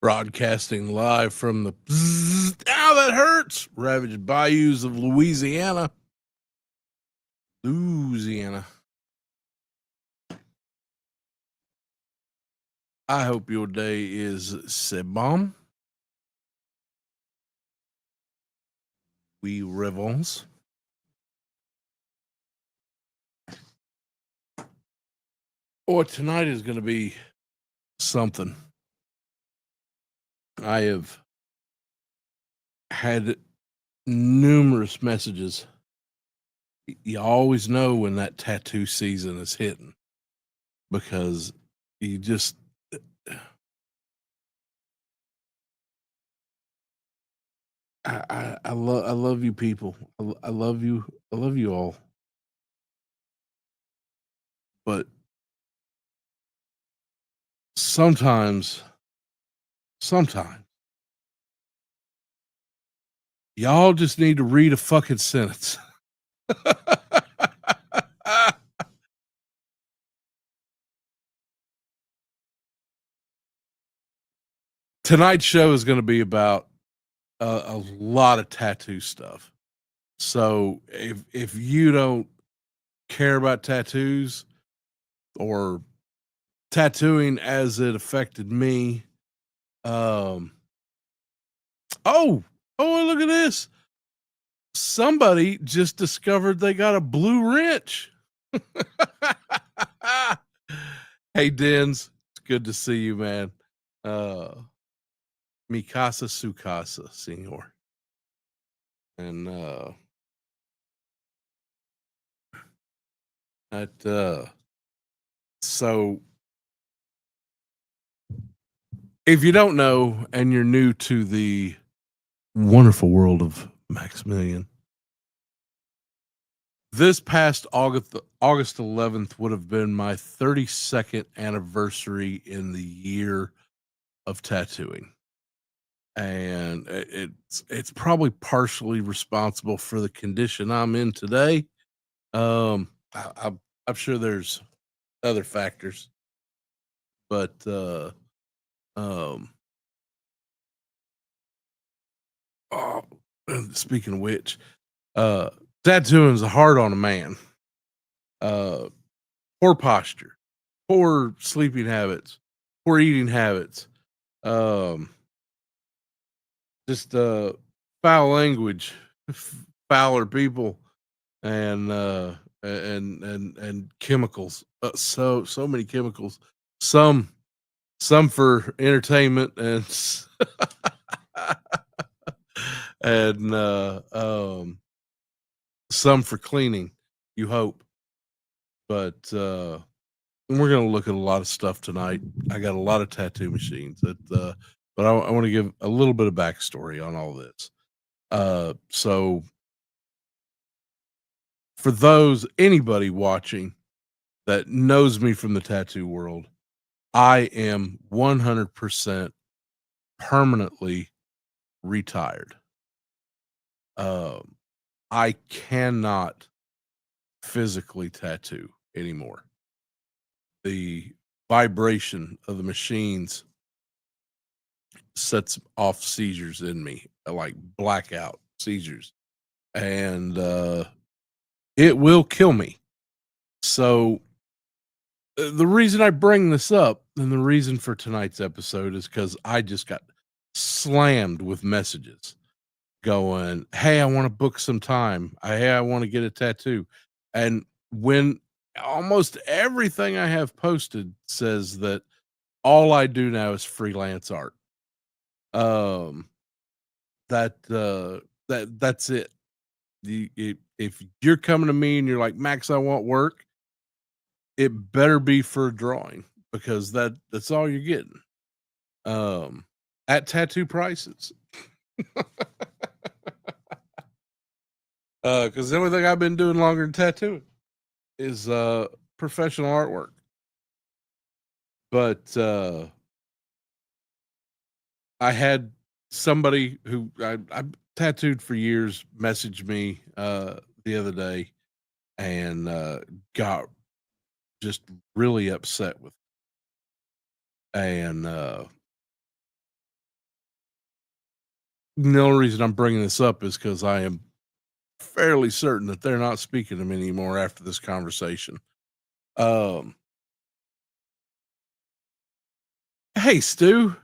Broadcasting live from the ow, that hurts, ravaged bayous of Louisiana. I hope your day is c'est bon. We revons. Or tonight is going to be something. I have had numerous messages. You always know when that tattoo season is hitting because you just I love you people. I love you. I love you all. But sometimes y'all just need to read a fucking sentence. Tonight's show is going to be about a lot of tattoo stuff. So if you don't care about tattoos or tattooing as it affected me, oh, look at this. Somebody just discovered they got a blue wrench. Hey, Dens, it's good to see you, man. Mikasa Sukasa, senor. And so if you don't know and you're new to the wonderful world of Maximilian, this past August 11th would have been my 32nd anniversary in the year of tattooing. And it's probably partially responsible for the condition I'm in today. I'm sure there's other factors, but speaking of which, tattooing is hard on a man. Poor posture, poor sleeping habits, poor eating habits, just foul language, fouler people, and chemicals. So many chemicals. Some for entertainment and and some for cleaning. You hope, but we're going to look at a lot of stuff tonight. I got a lot of tattoo machines that, but I want to give a little bit of backstory on all this. So for anybody watching that knows me from the tattoo world, I am 100% permanently retired. I cannot physically tattoo anymore. The vibration of the machines sets off seizures in me, like blackout seizures, and it will kill me. So the reason I bring this up and the reason for tonight's episode is because I just got slammed with messages going, hey, I want to book some time. Hey, I want to get a tattoo. And when almost everything I have posted says that all I do now is freelance art. That's it. If you're coming to me and you're like, Max, I want work, it better be for a drawing because that's all you're getting. At tattoo prices. Because the only thing I've been doing longer than tattooing is professional artwork. But I had somebody who I tattooed for years message me the other day and got just really upset with me. And The only reason I'm bringing this up is because I am fairly certain that they're not speaking to me anymore after this conversation. Um, hey, Stu,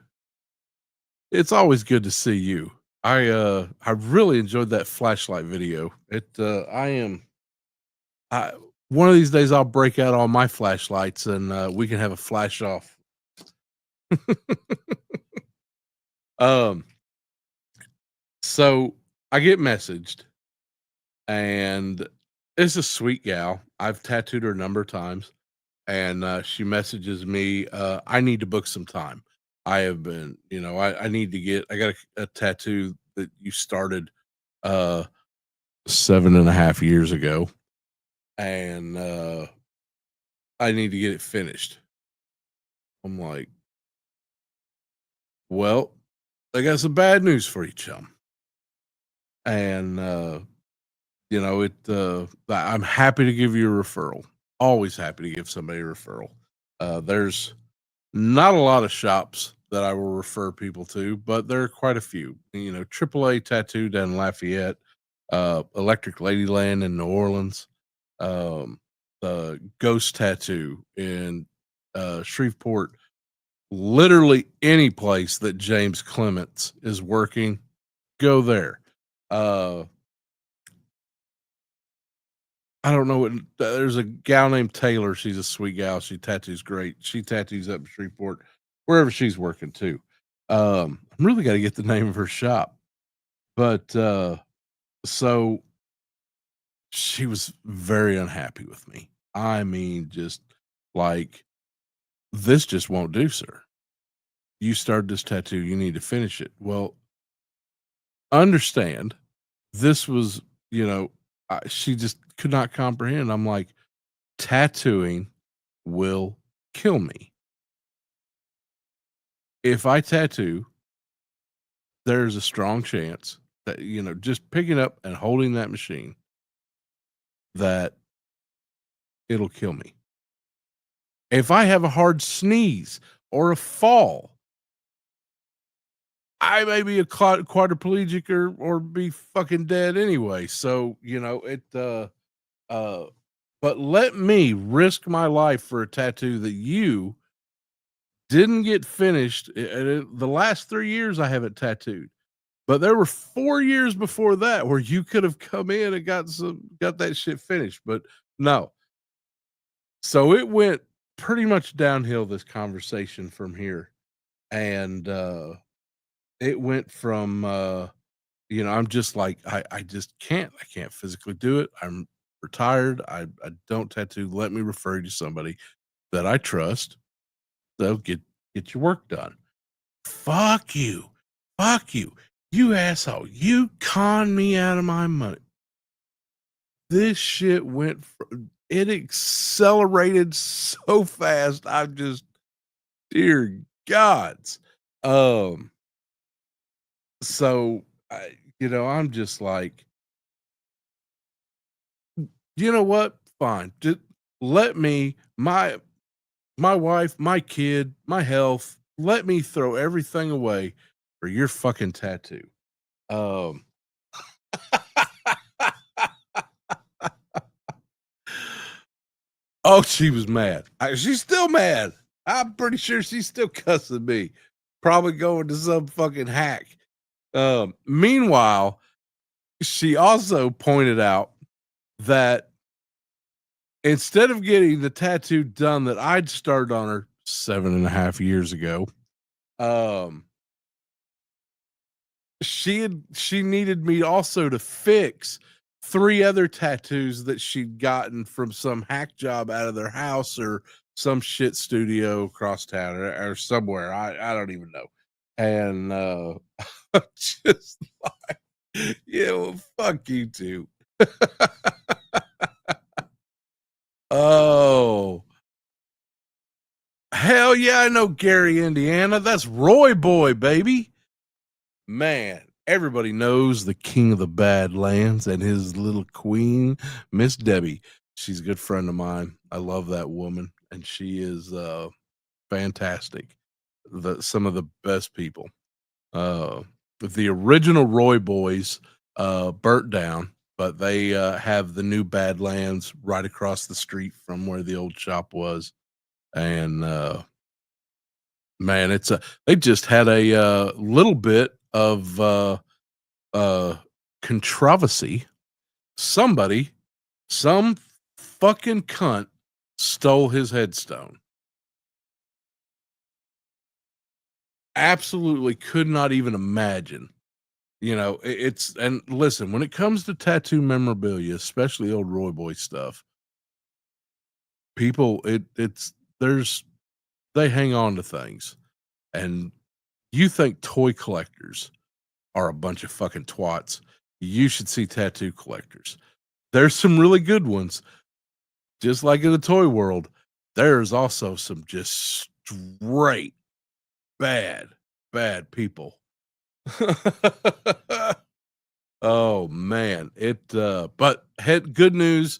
it's always good to see you. I really enjoyed that flashlight video. I am I one of these days I'll break out all my flashlights and we can have a flash off. um, so I get messaged and it's a sweet gal. I've tattooed her a number of times, and she messages me, I need to book some time. I have been, I need to get, I got a tattoo that you started 7.5 years ago, and I need to get it finished. I'm like, well, I got some bad news for you, chum. And, I'm happy to give you a referral. Always happy to give somebody a referral. There's not a lot of shops that I will refer people to, but there are quite a few. AAA Tattoo down in Lafayette, Electric Ladyland in New Orleans, the Ghost Tattoo in Shreveport. Literally any place that James Clements is working, go there. Uh, I don't know what. There's a gal named Taylor. She's a sweet gal. She tattoos great. She tattoos up in Shreveport, wherever she's working too. I'm really got to get the name of her shop, but so she was very unhappy with me. I mean, just like, this just won't do, sir. You started this tattoo. You need to finish it. Well, understand, this was, she just could not comprehend. I'm like, tattooing will kill me. If I tattoo, there's a strong chance that, just picking up and holding that machine, that it'll kill me. If I have a hard sneeze or a fall, I may be a quadriplegic or be fucking dead anyway. So, but let me risk my life for a tattoo that you didn't get finished. The last 3 years I have it tattooed, but there were 4 years before that where you could have come in and got that shit finished, but no. So it went pretty much downhill, this conversation from here. And it went from I'm just like, I just I can't physically do it. I'm retired. I don't tattoo. Let me refer you to somebody that I trust. They'll get your work done. Fuck you. Fuck you. You asshole. You conned me out of my money. This shit it accelerated so fast. I'm just, dear gods. So I'm just like, you know what? Fine. Just let me, my wife, my kid, my health, let me throw everything away for your fucking tattoo. Um, oh, she was mad. She's still mad. I'm pretty sure she's still cussing me. Probably going to some fucking hack. Meanwhile, she also pointed out that instead of getting the tattoo done that I'd started on her 7.5 years ago, she needed me also to fix 3 other tattoos that she'd gotten from some hack job out of their house or some shit studio across town or somewhere. I don't even know. And just like, yeah, well, fuck you too. Oh, hell yeah, I know Gary, Indiana. That's Roy Boy, baby. Man, everybody knows the king of the Badlands and his little queen, Miss Debbie. She's a good friend of mine. I love that woman, and she is fantastic. Some of the best people. The original Roy Boys burnt down, but they have the new Badlands right across the street from where the old shop was. And man, they just had a little bit of uh controversy. Somebody, some fucking cunt stole his headstone. Absolutely could not even imagine. It's and listen, when it comes to tattoo memorabilia, especially old Roy Boy stuff, people it's there's they hang on to things. And you think toy collectors are a bunch of fucking twats. You should see tattoo collectors. There's some really good ones. Just like in the toy world, there's also some just straight bad, bad people. Oh man, but good news,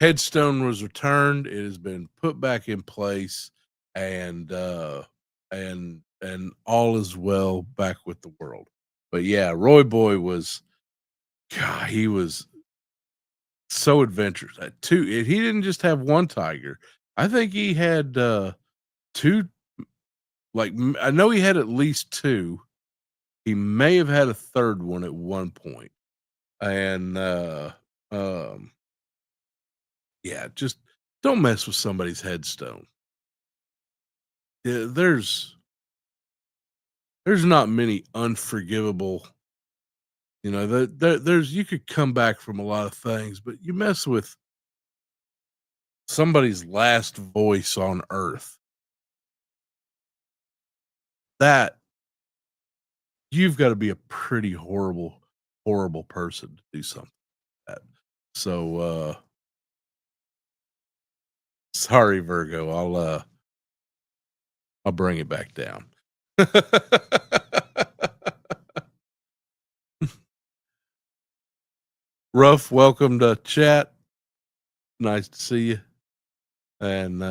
headstone was returned. It has been put back in place, and and all is well back with the world. But yeah, Roy Boy was, God, he was so adventurous. He didn't just have one tiger. I think he had two. I know he had at least two. He may have had a third one at one point. And um yeah, just don't mess with somebody's headstone. Yeah, there's not many unforgivable, there's you could come back from a lot of things, but you mess with somebody's last voice on earth, that you've got to be a pretty horrible, horrible person to do something like that. So sorry, Virgo. I'll bring it back down. Ruff, welcome to chat. Nice to see you. And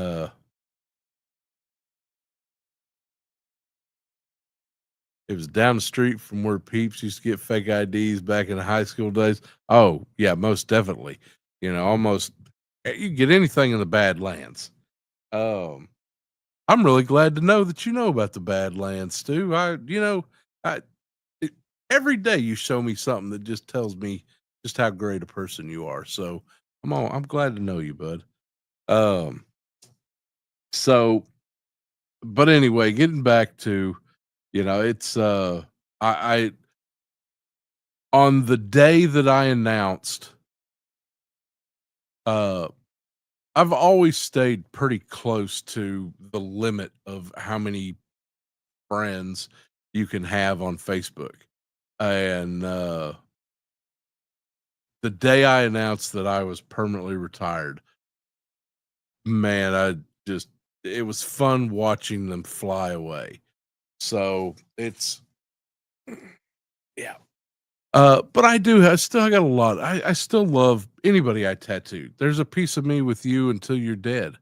it was down the street from where Peeps used to get fake IDs back in the high school days. Oh, yeah, most definitely. Almost you get anything in the Badlands. I'm really glad to know that you know about the Badlands, Stu. I it, every day you show me something that just tells me just how great a person you are. So I'm glad to know you, bud. Um, so, but anyway, getting back to, it's I on the day that I announced, uh, I've always stayed pretty close to the limit of how many friends you can have on Facebook. And the day I announced that I was permanently retired, man, it was fun watching them fly away. So it's, yeah. But I got a lot. I still love anybody I tattooed. There's a piece of me with you until you're dead.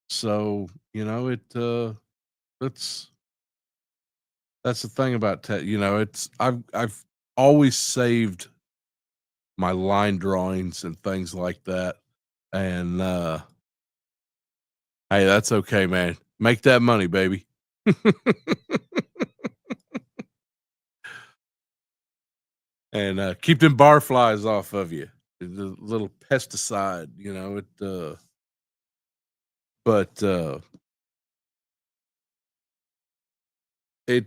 So, that's that's the thing about I've always saved my line drawings and things like that. And hey, that's okay, man. Make that money, baby. And keep them bar flies off of you. The little pesticide, but it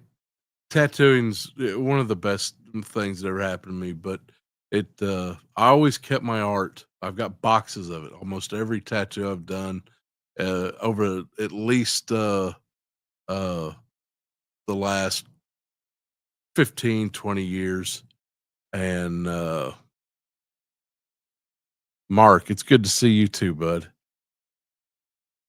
tattooing's one of the best things that ever happened to me. But I always kept my art. I've got boxes of it. Almost every tattoo I've done over at least uh the last 15-20 years. And Mark, it's good to see you too, bud.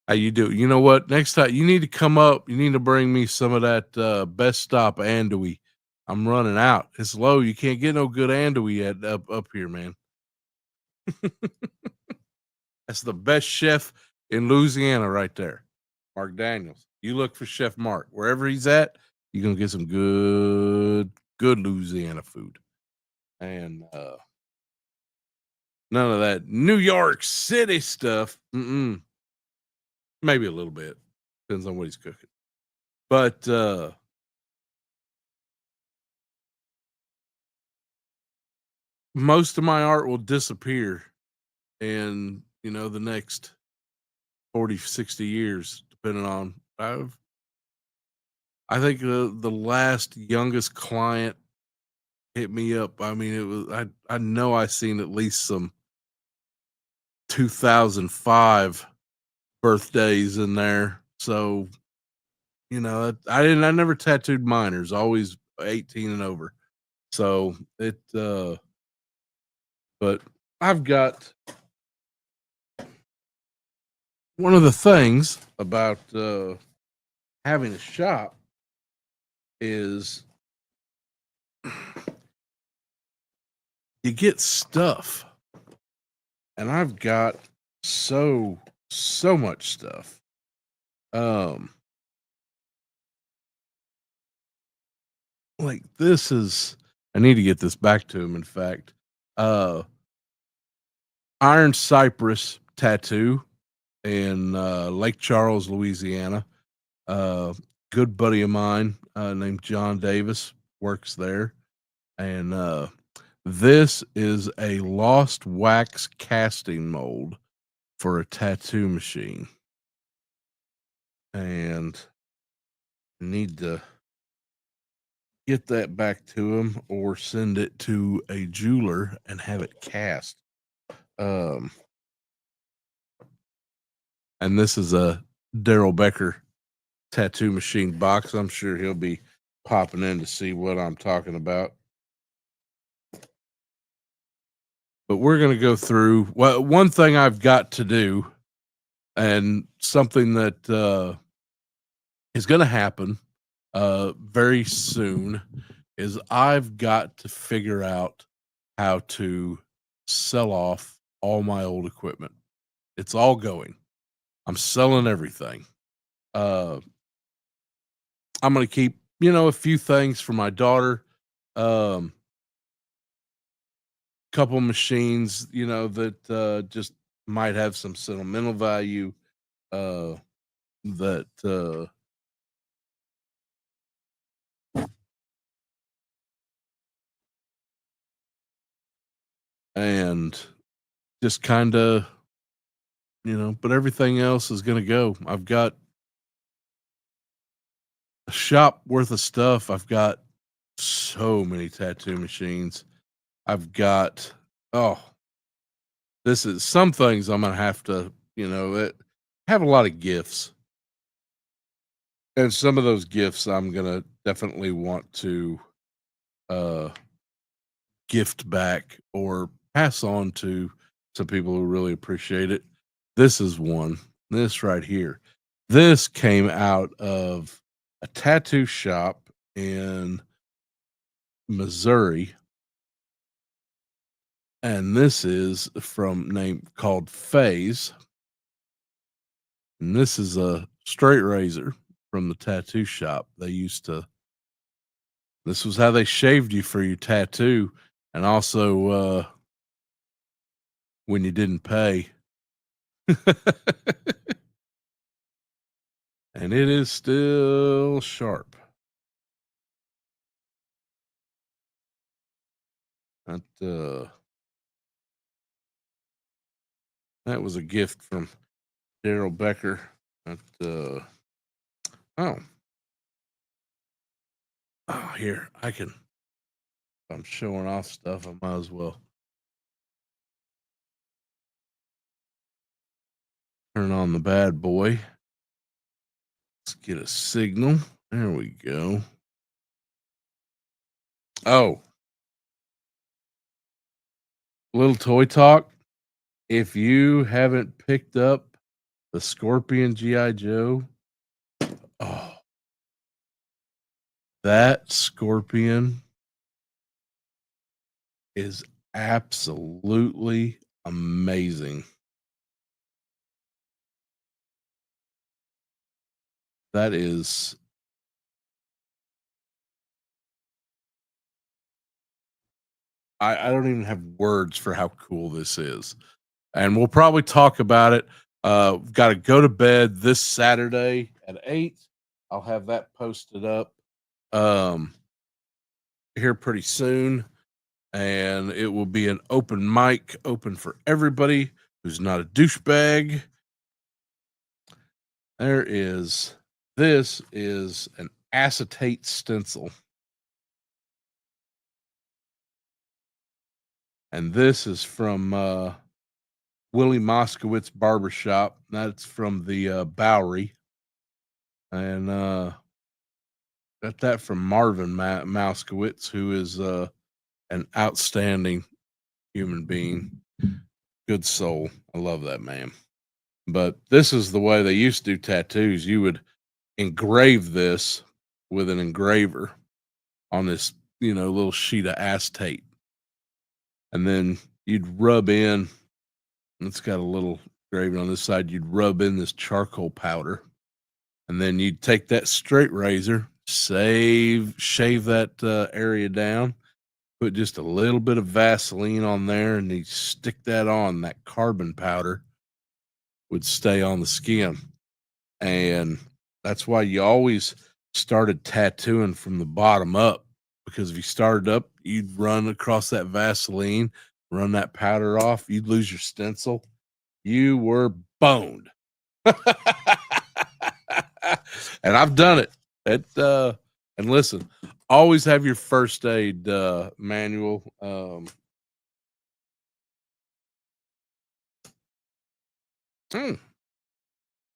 How you do? You know what? Next time you need to come up, you need to bring me some of that best stop andouille. I'm running out. It's low. You can't get no good andouille up here, man. That's the best chef in Louisiana right there. Mark Daniels. You look for Chef Mark. Wherever he's at, you're gonna get some good good Louisiana food. And none of that New York City stuff. Mm-mm. Maybe a little bit. Depends on what he's cooking. But most of my art will disappear in, the next 40, 60 years, depending on I think the last youngest client hit me up. I mean, it was I know I seen at least some 2005 birthdays in there. So, I never tattooed minors, always 18 and over. So but I've got one of the things about having a shop is you get stuff, and I've got so much stuff. Um, like this is I need to get this back to him. In fact, uh, Iron Cypress tattoo in Lake Charles, Louisiana. Uh, Good buddy of mine named John Davis works there, and this is a lost wax casting mold for a tattoo machine, and I need to get that back to him or send it to a jeweler and have it cast. Um, and this is a Daryl Becker tattoo machine box. I'm sure he'll be popping in to see what I'm talking about. But we're going to go through one thing I've got to do, and something that is going to happen very soon, is I've got to figure out how to sell off all my old equipment. It's all going. I'm selling everything. Uh, I'm going to keep, a few things for my daughter. Um, Couple machines, that just might have some sentimental value. Uh, that and just kind of, but everything else is going to go. I've got a shop worth of stuff. I've got so many tattoo machines. I've got, oh, this is some things I'm going to have to, have a lot of gifts. And some of those gifts I'm going to definitely want to uh, gift back or pass on to some people who really appreciate it. This is one. This right here. This came out of a tattoo shop in Missouri, and this is from name called Phase. And this is a straight razor from the tattoo shop. This was how they shaved you for your tattoo, and also when you didn't pay. And it is still sharp. That that was a gift from Daryl Becker. That oh here I can. If I'm showing off stuff, I might as well turn on the bad boy. Let's get a signal. There we go. Oh, little toy talk. If you haven't picked up the Scorpion GI Joe, oh, that Scorpion is absolutely amazing. That is I don't even have words for how cool this is. And we'll probably talk about it. Got to go to bed this Saturday at 8. I'll have that posted up um, here pretty soon. And it will be an open mic, open for everybody who's not a douchebag. This is an acetate stencil. And this is from Willie Moskowitz Barbershop. That's from the Bowery. And got that from Marvin Moskowitz, who is an outstanding human being. Good soul. I love that man. But this is the way they used to do tattoos. You would engrave this with an engraver on this, little sheet of acetate. And then you'd rub in, it's got a little engraving on this side, you'd rub in this charcoal powder. And then you'd take that straight razor, shave that area down, put just a little bit of Vaseline on there, and you stick that on. That carbon powder would stay on the skin. And that's why you always started tattooing from the bottom up, because if you started up, you'd run across that Vaseline, run that powder off, you'd lose your stencil. You were boned. And I've done it. And listen, always have your first aid manual.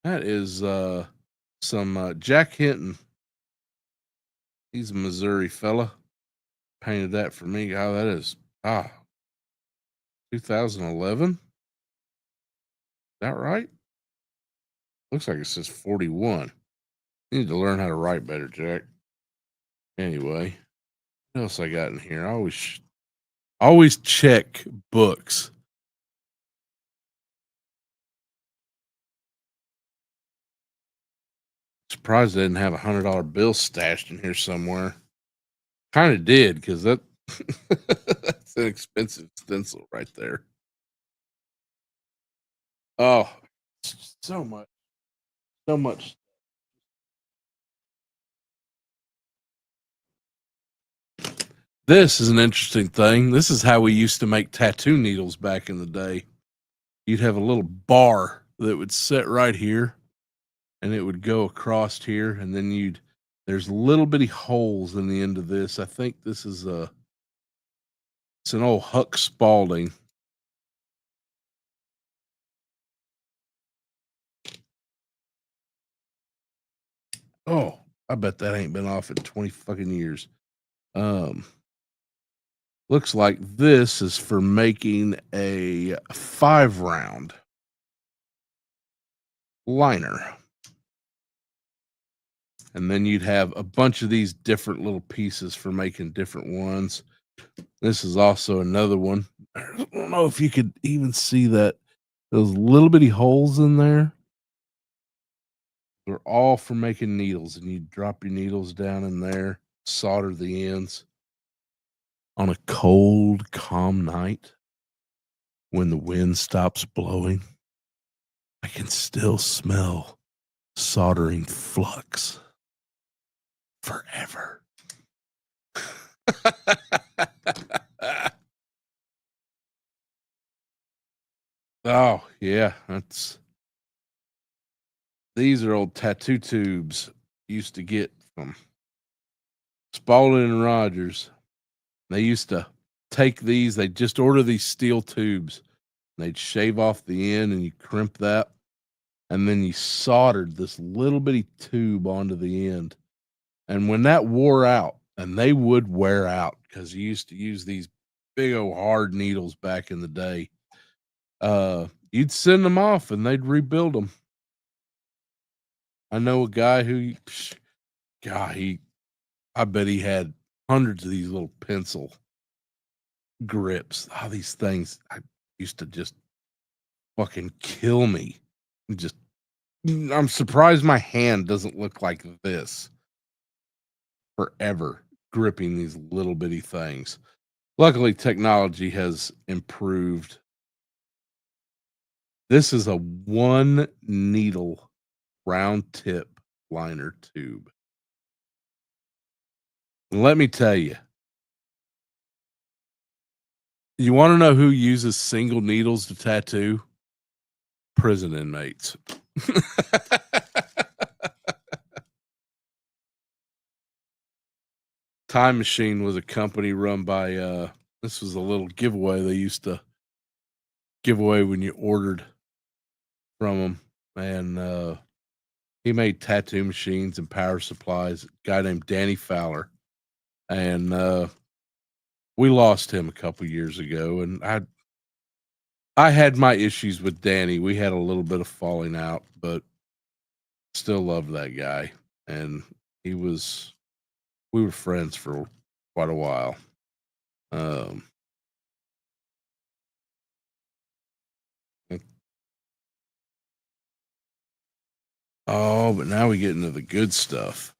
That is some Jack Hinton. He's a Missouri fella. Painted that for me. Oh, that is 2011. Is that right? Looks like it says 41. You need to learn how to write better, Jack. Anyway, what else I got in here? I always check books. Surprised I didn't have $100 bill stashed in here somewhere. Kind of did, because that's an expensive stencil right there. Oh, so much. This is an interesting thing. This is how we used to make tattoo needles back in the day. You'd have a little bar that would sit right here, and it would go across here, and then there's little bitty holes in the end of this. I think this is it's an old Huck Spalding. Oh, I bet that ain't been off in 20 fucking years. Looks like this is for making a 5-round liner. And then you'd have a bunch of these different little pieces for making different ones. This is also another one. I don't know if you could even see that. Those little bitty holes in there. They're all for making needles. And you drop your needles down in there, solder the ends. On a cold, calm night, when the wind stops blowing, I can still smell soldering flux forever. Oh, yeah. These are old tattoo tubes used to get from Spalding and Rogers. They used to take these, they'd just order these steel tubes. They'd shave off the end and you crimp that. And then you soldered this little bitty tube onto the end. And when that wore out, and they would wear out because you used to use these big old hard needles back in the day, you'd send them off and they'd rebuild them. I know a guy who, I bet he had hundreds of these little pencil grips. Oh, these things I used to just fucking kill me. I'm surprised my hand doesn't look like this forever, gripping these little bitty things. Luckily, technology has improved. This is a one needle round tip liner tube. Let me tell you, you want to know who uses single needles to tattoo? Prison inmates. Time Machine was a company run by this was a little giveaway they used to give away when you ordered from them, and he made tattoo machines and power supplies. A guy named Danny Fowler, and we lost him a couple years ago, and I had my issues with Danny. We had a little bit of falling out, but still loved that guy, and he was we were friends for quite a while. Um, oh, but now we get into the good stuff.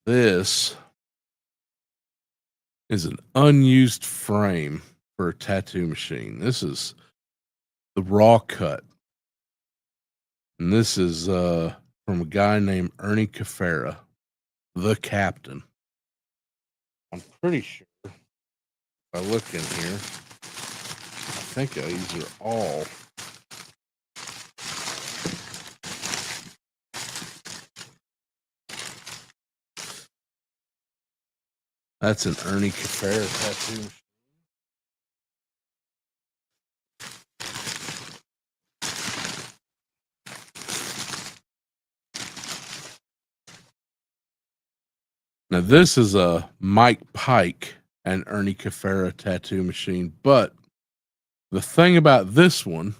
This is an unused frame for a tattoo machine. This is the raw cut. And this is from a guy named Ernie Cafera, the captain. I'm pretty sure if I look in here, I think these are all. That's an Ernie Cafera tattoo. Now, this is a Mike Pike and Ernie Cafera tattoo machine, but the thing about this one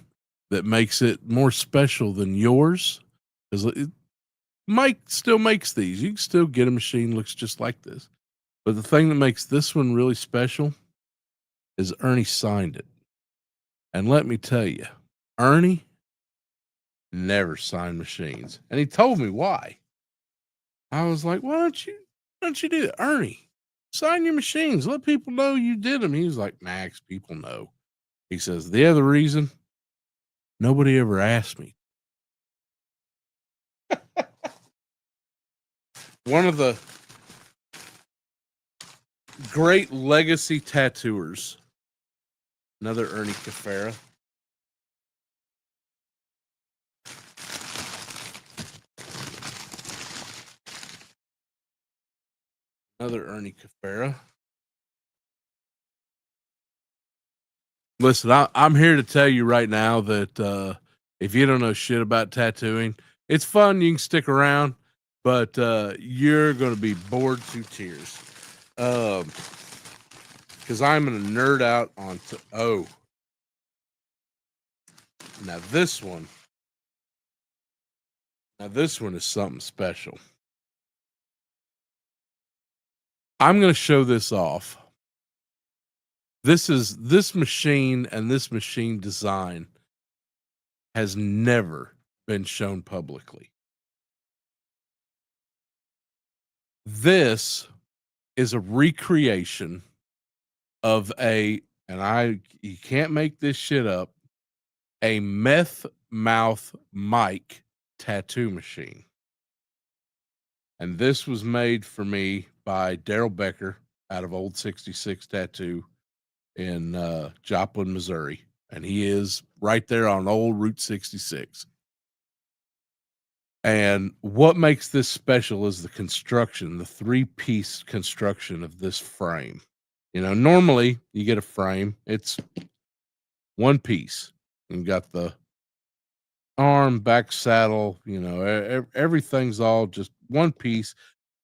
that makes it more special than yours is Mike still makes these. You can still get a machine looks just like this. But the thing that makes this one really special is Ernie signed it. And let me tell you, Ernie never signed machines. And he told me why. I was like, why don't you do it? Ernie, sign your machines. Let people know you did them. He was like, Max, people know. He says, the other reason, nobody ever asked me. One of the great legacy tattooers, another Ernie Cafera. Another Ernie Cafera. Listen, I'm here to tell you right now that if you don't know shit about tattooing, it's fun. You can stick around, but you're going to be bored to tears. Because I'm going to nerd out on. Now this one. Now this one is something special. I'm going to show this off. This machine and this machine design has never been shown publicly. This is a recreation of you can't make this shit up, a meth mouth Mike tattoo machine. And this was made for me by Daryl Becker out of Old 66 Tattoo in Joplin, Missouri. And he is right there on old Route 66. And what makes this special is the construction, the 3-piece construction of this frame. You know, normally you get a frame, it's one piece. You've got the arm, back saddle, you know, everything's all just one piece,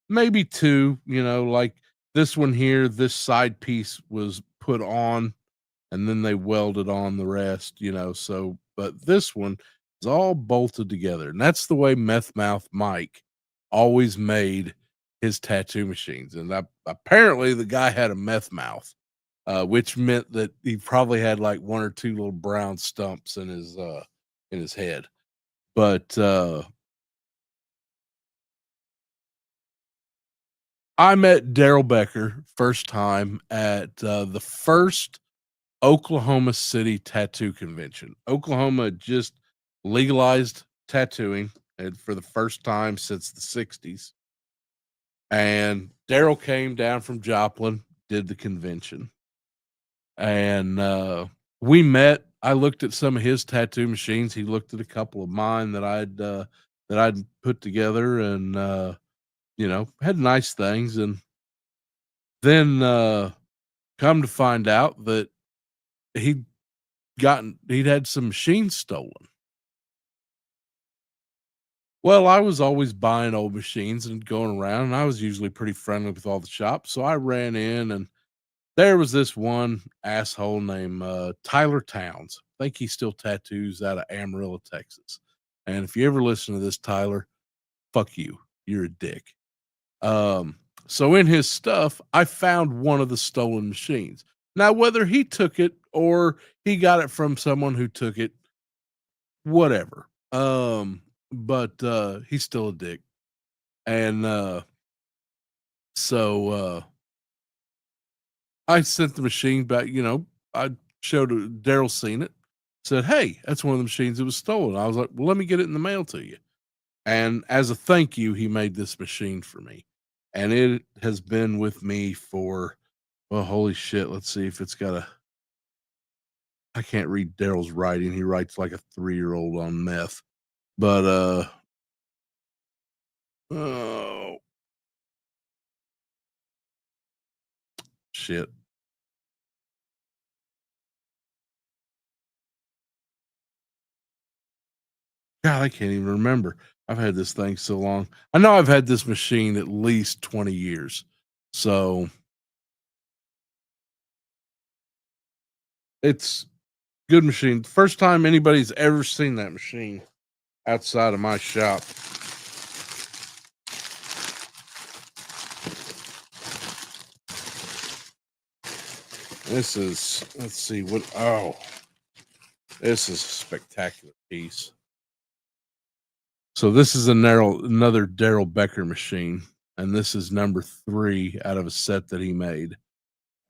maybe two, you know, like this one here, this side piece was put on and then they welded on the rest, you know. So, but this one is all bolted together. And that's the way Meth Mouth Mike always made his tattoo machines. And apparently the guy had a meth mouth, which meant that he probably had like one or two little brown stumps in his head. But I met Daryl Becker first time at the first Oklahoma City tattoo convention. Oklahoma had just legalized tattooing and for the first time since the 60s. And Daryl came down from Joplin, did the convention. And we met. I looked at some of his tattoo machines. He looked at a couple of mine that I'd put together and had nice things. And then come to find out that he'd he'd had some machines stolen. Well, I was always buying old machines and going around, and I was usually pretty friendly with all the shops. So I ran in, and there was this one asshole named Tyler Towns. I think he still tattoos out of Amarillo, Texas. And if you ever listen to this, Tyler, fuck you. You're a dick. Um, so in his stuff, I found one of the stolen machines. Now, whether he took it or he got it from someone who took it, whatever. But he's still a dick. And so I sent the machine back, I showed Daryl seen it, said, "Hey, that's one of the machines that was stolen." I was like, "Well, let me get it in the mail to you." And as a thank you, he made this machine for me. And it has been with me for, well, holy shit. Let's see if it's got I can't read Daryl's writing. He writes like a 3-year-old on meth. But oh shit. God, I can't even remember. I've had this thing so long. I know I've had this machine at least 20 years. So it's good machine. First time anybody's ever seen that machine outside of my shop. This is, let's see what, oh, this is a spectacular piece. So this is another Daryl Becker machine. And this is number 3 out of a set that he made.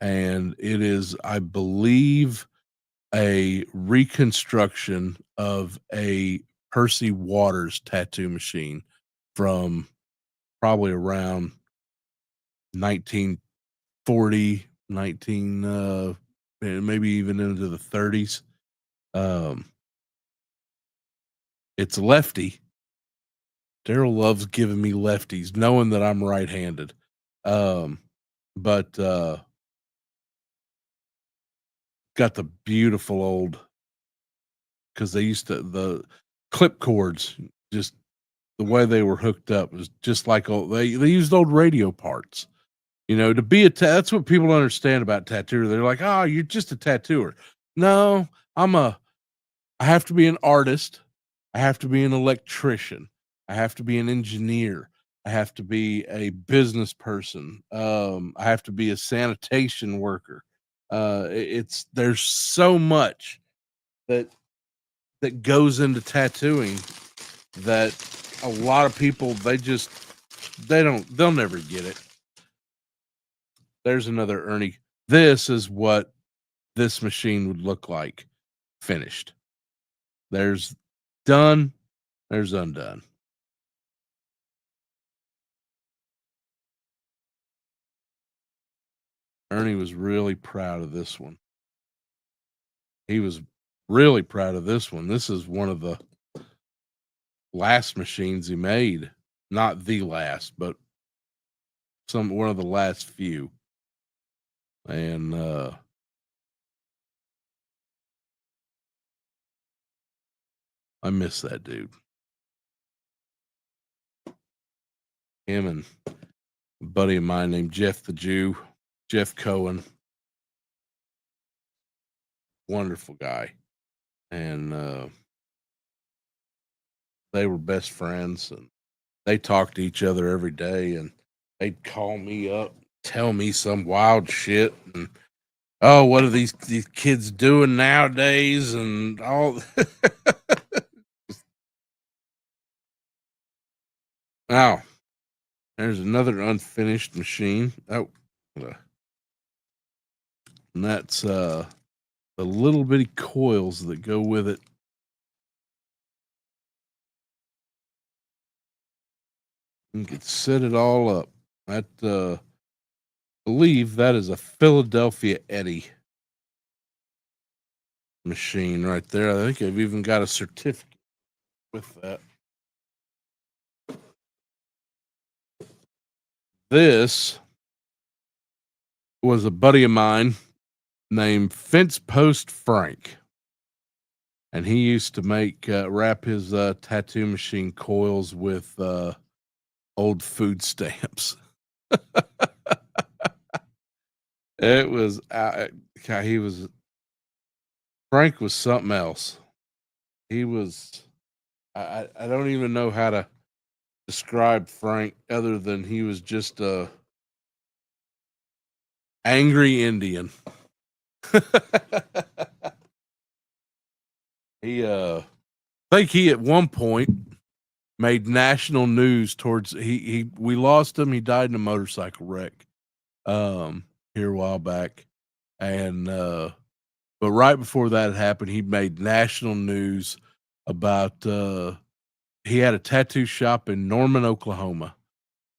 And it is, I believe, a reconstruction of a Percy Waters tattoo machine from probably around 1940, 19 maybe even into the 30s. It's lefty. Daryl loves giving me lefties, knowing that I'm right-handed. But got the beautiful old, because they used to, the clip cords, just the way they were hooked up was just like old, they used old radio parts. To be that's what people don't understand about tattooer. They're like, "Oh, you're just a tattooer." No, I have to be an artist. I have to be an electrician. I have to be an engineer. I have to be a business person. I have to be a sanitation worker. It's there's so much that goes into tattooing that a lot of people they'll never get it. There's another Ernie. This is what this machine would look like finished. There's done, there's undone. Ernie was really proud of this one. He was really proud of this one. This is one of the last machines he made. Not the last, but one of the last few. And I miss that dude. Him and a buddy of mine named Jeff the Jew, Jeff Cohen. Wonderful guy. And they were best friends, and they talked to each other every day, and they'd call me up, tell me some wild shit, and oh, what are these kids doing nowadays, and all. Oh, There's another unfinished machine. Oh, and that's the little bitty coils that go with it. You can set it all up. That believe that is a Philadelphia Eddy machine right there. I think I've even got a certificate with that. This was a buddy of mine named Fence Post Frank, and he used to make wrap his tattoo machine coils with old food stamps. It was God, he was Frank was something else. He was I don't even know how to describe Frank other than he was just a angry Indian. He I think he at one point made national news towards he we lost him. He died in a motorcycle wreck here a while back. And but right before that had happened, he made national news about he had a tattoo shop in Norman, Oklahoma,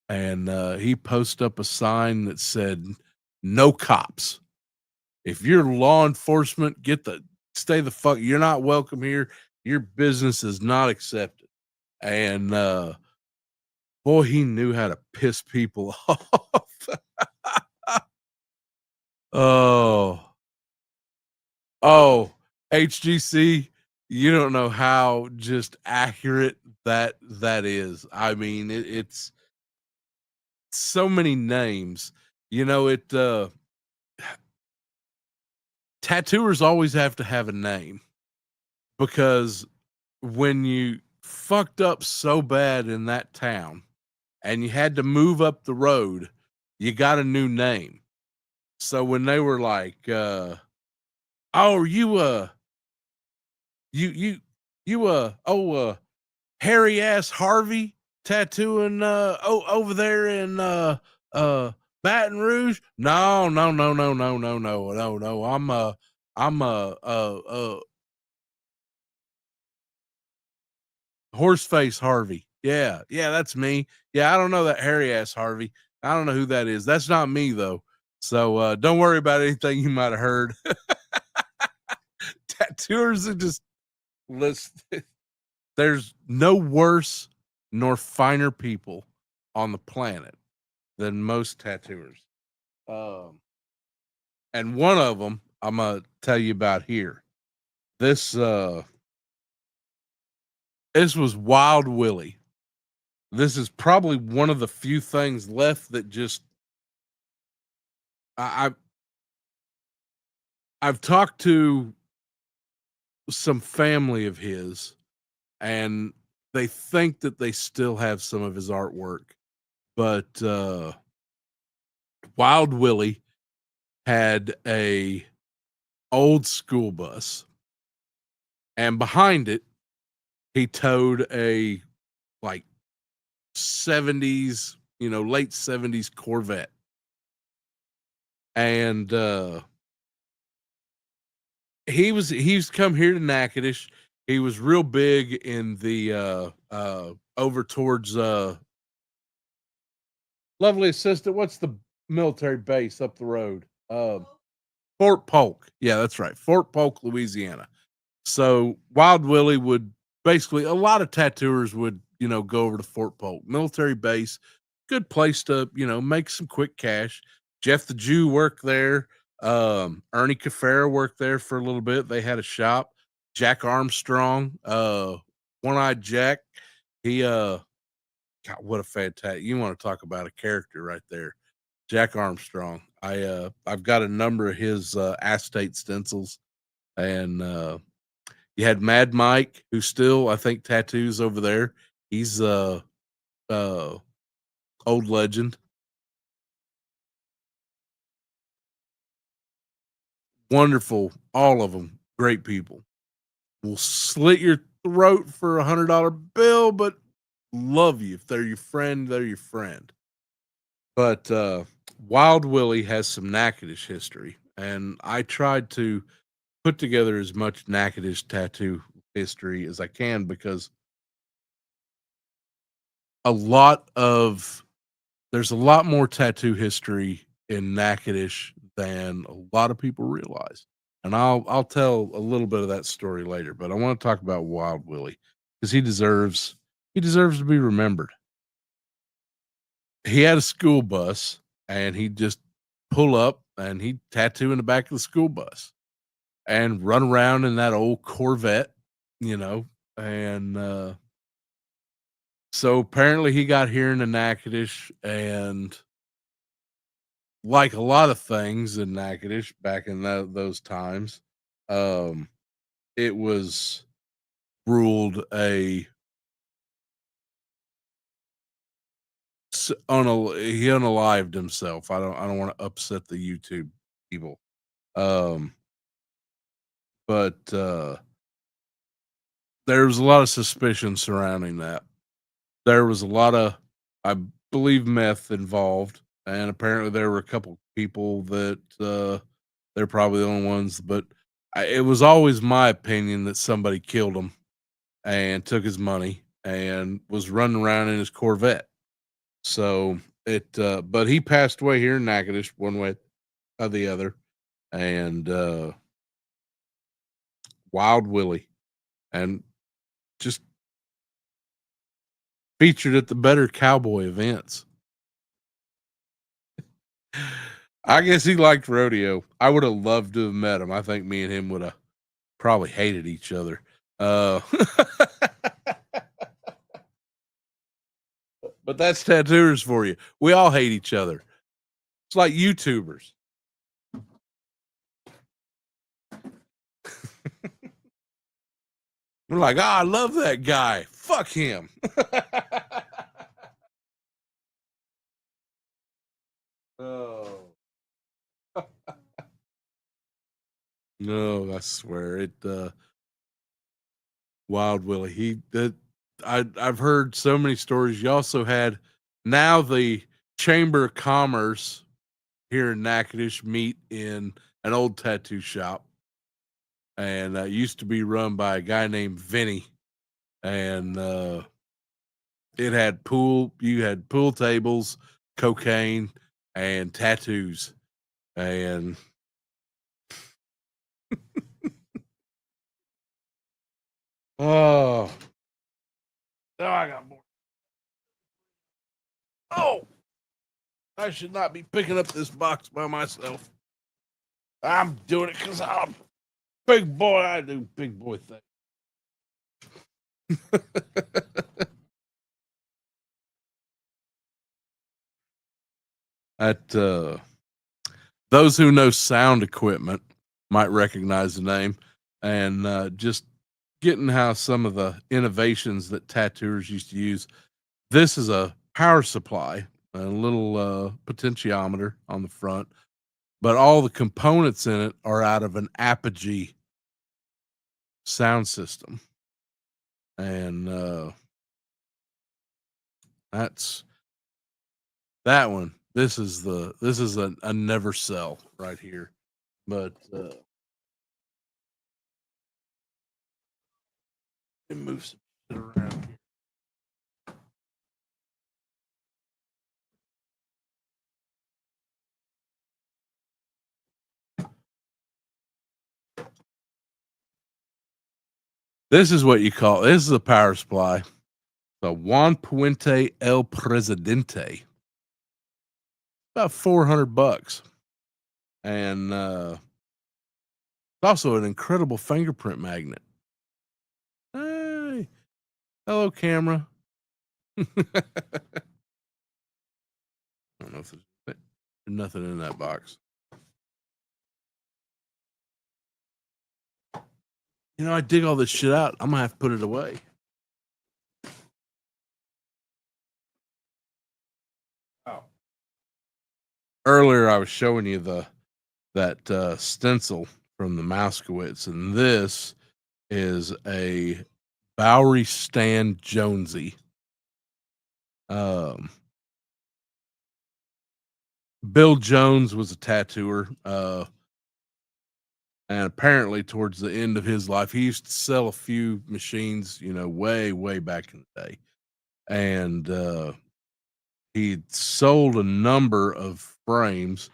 and he posted up a sign that said "No cops. If you're law enforcement, stay the fuck. You're not welcome here. Your business is not accepted." And boy, he knew how to piss people off. Oh, oh, HGC, you don't know how just accurate that is. I mean, it's so many names. You know, tattooers always have to have a name because when you fucked up so bad in that town and you had to move up the road, you got a new name. So when they were like, "Oh, you hairy ass Harvey tattooing over there in Baton Rouge," no, no, no, no, no, no, no, no, no. I'm Horseface Harvey. Yeah, yeah, that's me. Yeah, I don't know that hairy ass Harvey. I don't know who that is. That's not me though. So don't worry about anything you might have heard. Tattooers are just list. There's no worse nor finer people on the planet than most tattooers. Um, and one of them I'm gonna tell you about here. This this was Wild Willie. This is probably one of the few things left that just I, I've I've talked to some family of his, and they think that they still have some of his artwork, but Wild Willie had a old school bus, and behind it he towed a like 70s, late 70s Corvette. And he's come here to Natchitoches. He was real big in the over towards lovely assistant. What's the military base up the road? Fort Polk. Yeah, that's right. Fort Polk, Louisiana. So Wild Willie would basically a lot of tattooers would, go over to Fort Polk, military base, good place to, make some quick cash. Jeff the Jew worked there. Ernie Cafera worked there for a little bit. They had a shop. Jack Armstrong, One-Eyed Jack. He God, what a fantastic, you want to talk about a character right there. Jack Armstrong. I've got a number of his acetate stencils, and you had Mad Mike, who still I think tattoos over there. He's uh old legend. Wonderful, all of them, great people. Will slit your throat for $100 bill, but love you. If they're your friend, they're your friend. But Wild Willie has some Natchitoches history, and I tried to put together as much Natchitoches tattoo history as I can because a lot of there's a lot more tattoo history in Natchitoches than a lot of people realize. And I'll tell a little bit of that story later, but I want to talk about Wild Willie because he deserves to be remembered. He had a school bus and he'd just pull up and he'd tattoo in the back of the school bus and run around in that old Corvette, you know, and so apparently he got here in the Natchitoches, and like a lot of things in Natchitoches back in those times, um, it was ruled a he unalived himself. I don't want to upset the YouTube people. Um, but there was a lot of suspicion surrounding that. There was a lot of, I believe, meth involved, and apparently there were a couple people that they're probably the only ones. But it was always my opinion that somebody killed him and took his money and was running around in his Corvette. So but he passed away here in Natchitoches one way or the other, and Wild Willie, and just featured at the better cowboy events. I guess he liked rodeo. I would have loved to have met him. I think me and him would have probably hated each other. Uh, but that's tattooers for you. We all hate each other. It's like YouTubers. We're like, I love that guy. Fuck him. Oh. No, I swear it. Wild Willie. I've heard so many stories. You also had now the Chamber of Commerce here in Natchitoches meet in an old tattoo shop, and used to be run by a guy named Vinny, and it had pool. You had pool tables, cocaine, and tattoos, and oh, oh, I got more. Oh, I should not be picking up this box by myself. I'm doing it because I'm big boy. I do big boy things. At those who know sound equipment might recognize the name, and just getting how some of the innovations that tattooers used to use. This is a power supply, a little potentiometer on the front, but all the components in it are out of an Apogee sound system, and that's that one. This is a never sell right here, but it moves around here. This is what you call this is a power supply. The Juan Puente El Presidente, about $400, and it's also an incredible fingerprint magnet. Hey, hello, camera. I don't know if there's nothing in that box. You know, I dig all this shit out. I'm gonna have to put it away. Oh. Earlier, I was showing you that stencil from the Mouskowitz, and this is a Bowery Stan Jonesy. Um, Bill Jones was a tattooer. And apparently towards the end of his life, he used to sell a few machines, way, way back in the day. And he sold a number of frames.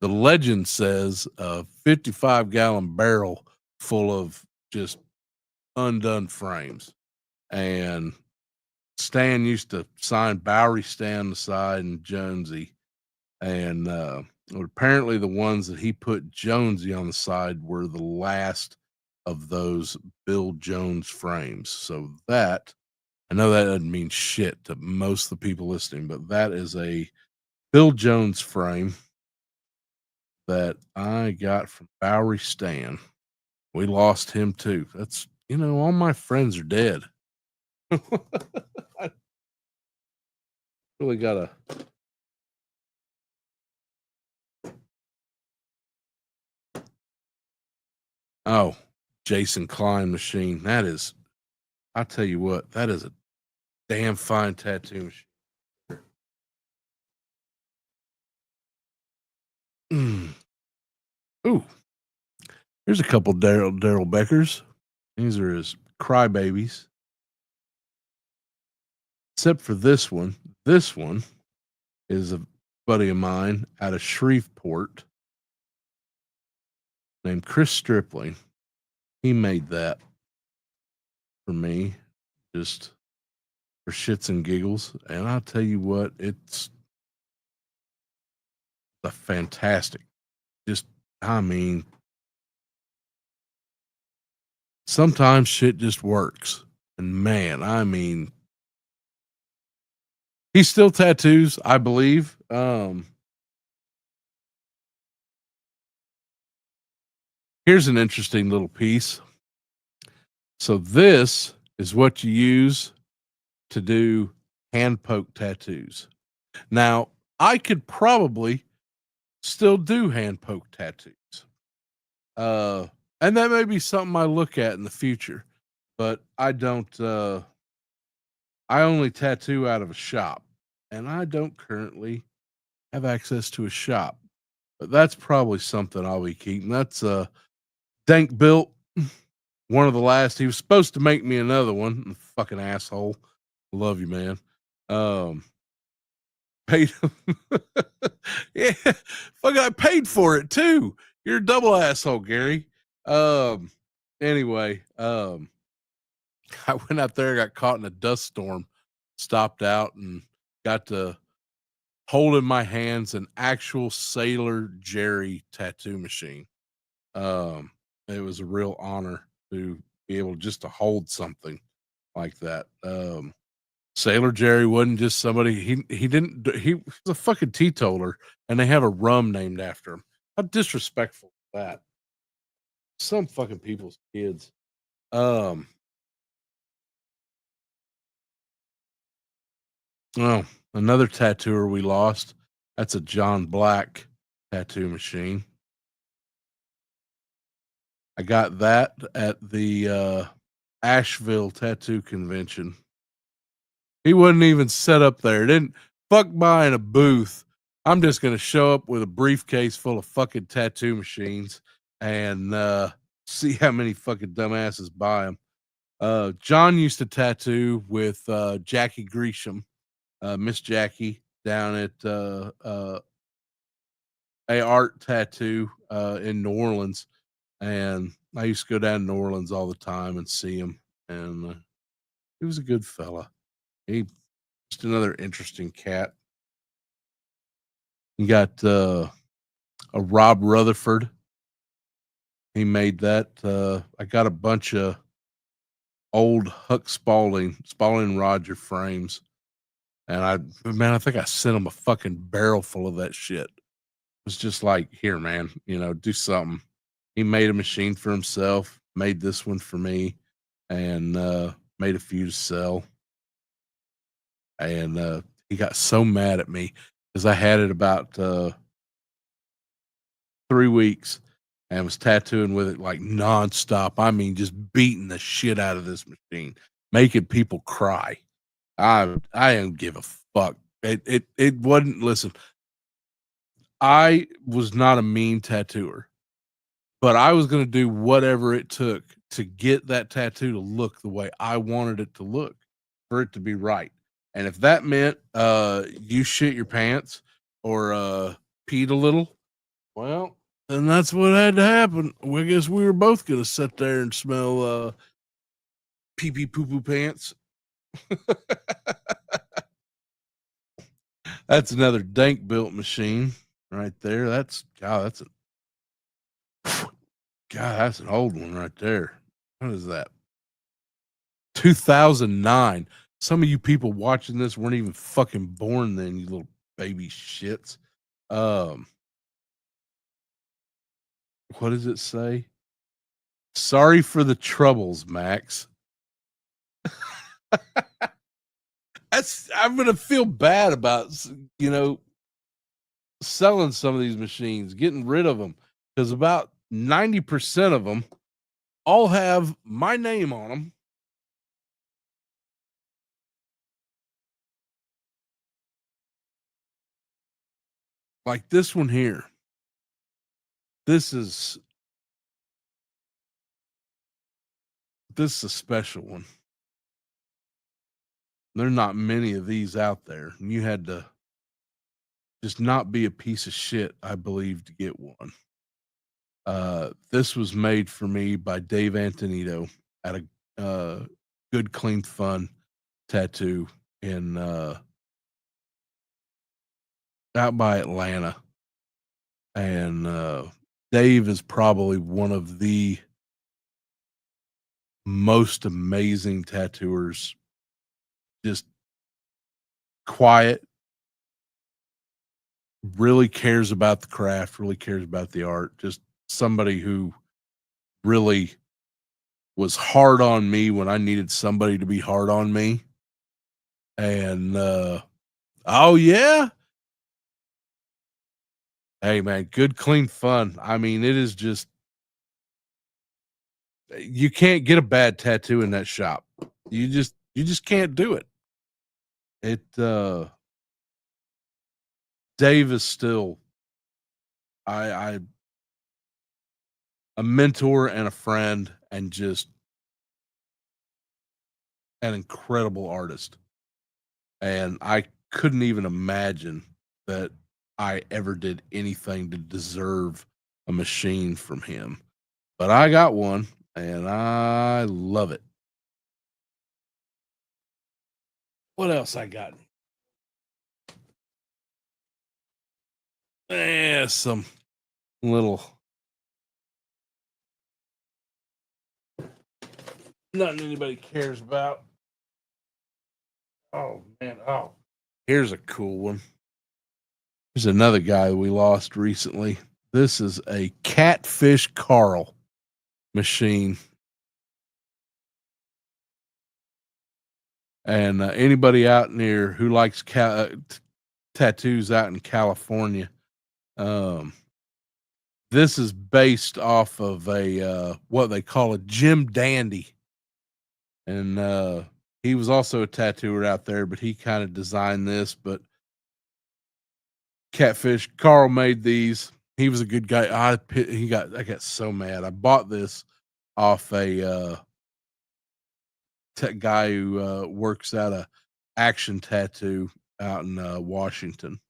The legend says a 55-gallon barrel full of just undone frames. And Stan used to sign Bowery Stan on the side and Jonesy. And apparently the ones that he put Jonesy on the side were the last of those Bill Jones frames. So that, I know that doesn't mean shit to most of the people listening, but that is a Bill Jones frame that I got from Bowery Stan. We lost him too. That's, all my friends are dead. I really gotta. Oh, Jason Klein machine. That is, I tell you what, that is a damn fine tattoo machine. Ooh, here's a couple Daryl Beckers. These are his crybabies. Except for this one. This one is a buddy of mine out of Shreveport named Chris Stripling. He made that for me, just for shits and giggles. And I'll tell you what, it's a fantastic. Just, I mean, sometimes shit just works. And man, I mean, he still tattoos, I believe. Here's an interesting little piece. So this is what you use to do hand poke tattoos. Now, I could probably still do hand poke tattoos. And that may be something I look at in the future, but I don't, I only tattoo out of a shop, and I don't currently have access to a shop, but that's probably something I'll be keeping. That's, Dank built one of the last. He was supposed to make me another one. Fucking asshole. Love you, man. Paid him. Yeah, fuck, I paid for it too. You're a double asshole, Gary. Anyway, I went out there, got caught in a dust storm, stopped out, and got to hold in my hands an actual Sailor Jerry tattoo machine. It was a real honor to be able just to hold something like that. Sailor Jerry wasn't just somebody. He was a fucking teetotaler, and they have a rum named after him. How disrespectful is that? Some fucking people's kids. Oh, another tattooer we lost. That's a John Black tattoo machine. I got that at the Asheville Tattoo Convention. He wasn't even set up there. Didn't fuck buying a booth. I'm just gonna show up with a briefcase full of fucking tattoo machines and see how many fucking dumbasses buy them. John used to tattoo with Jackie Gresham, Miss Jackie, down at a art tattoo in New Orleans, and I used to go down to New Orleans all the time and see him, and he was a good fella. He just another interesting cat. You got a Rob Rutherford. He made that. I got a bunch of old Huck Spalding Roger frames, and I think I sent him a fucking barrel full of that shit. It was just like, here, man, do something. He made a machine for himself, made this one for me, and made a few to sell. And he got so mad at me because I had it about 3 weeks and was tattooing with it like nonstop. I mean, just beating the shit out of this machine, making people cry. I don't give a fuck. It wasn't. Listen, I was not a mean tattooer, but I was going to do whatever it took to get that tattoo to look the way I wanted it to look, for it to be right. And if that meant you shit your pants or peed a little, well, then that's what had to happen. Well, I guess we were both going to sit there and smell pee pee poo poo pants. That's another dank built machine right there. That's God, that's an old one right there. What is that? 2009. Some of you people watching this weren't even fucking born then, you little baby shits. What does it say? Sorry for the troubles, Max. I'm gonna feel bad about selling some of these machines, getting rid of them, because about 90% of them all have my name on them. Like this one here. This is a special one. There are not many of these out there. And you had to just not be a piece of shit, I believe, to get one. This was made for me by Dave Antonito at a Good Clean Fun tattoo in out by Atlanta. And Dave is probably one of the most amazing tattooers. Just quiet, really cares about the craft, really cares about the art. Just somebody who really was hard on me when I needed somebody to be hard on me. And oh yeah. Hey man, Good Clean Fun. I mean, it is just, you can't get a bad tattoo in that shop. You just can't do it. Dave is still I a mentor and a friend, and just an incredible artist. And I couldn't even imagine that I ever did anything to deserve a machine from him. But I got one and I love it. What else I got? Some little, nothing anybody cares about. Oh man, here's a cool one. Here's another guy we lost recently. This is a Catfish Carl machine. And anybody out near who likes tattoos out in California, this is based off of a what they call a Jim Dandy. And he was also a tattooer out there, but he kind of designed this. But Catfish Carl made these. He was a good guy. I got so mad. I bought this off a guy who works at a Action Tattoo out in Washington,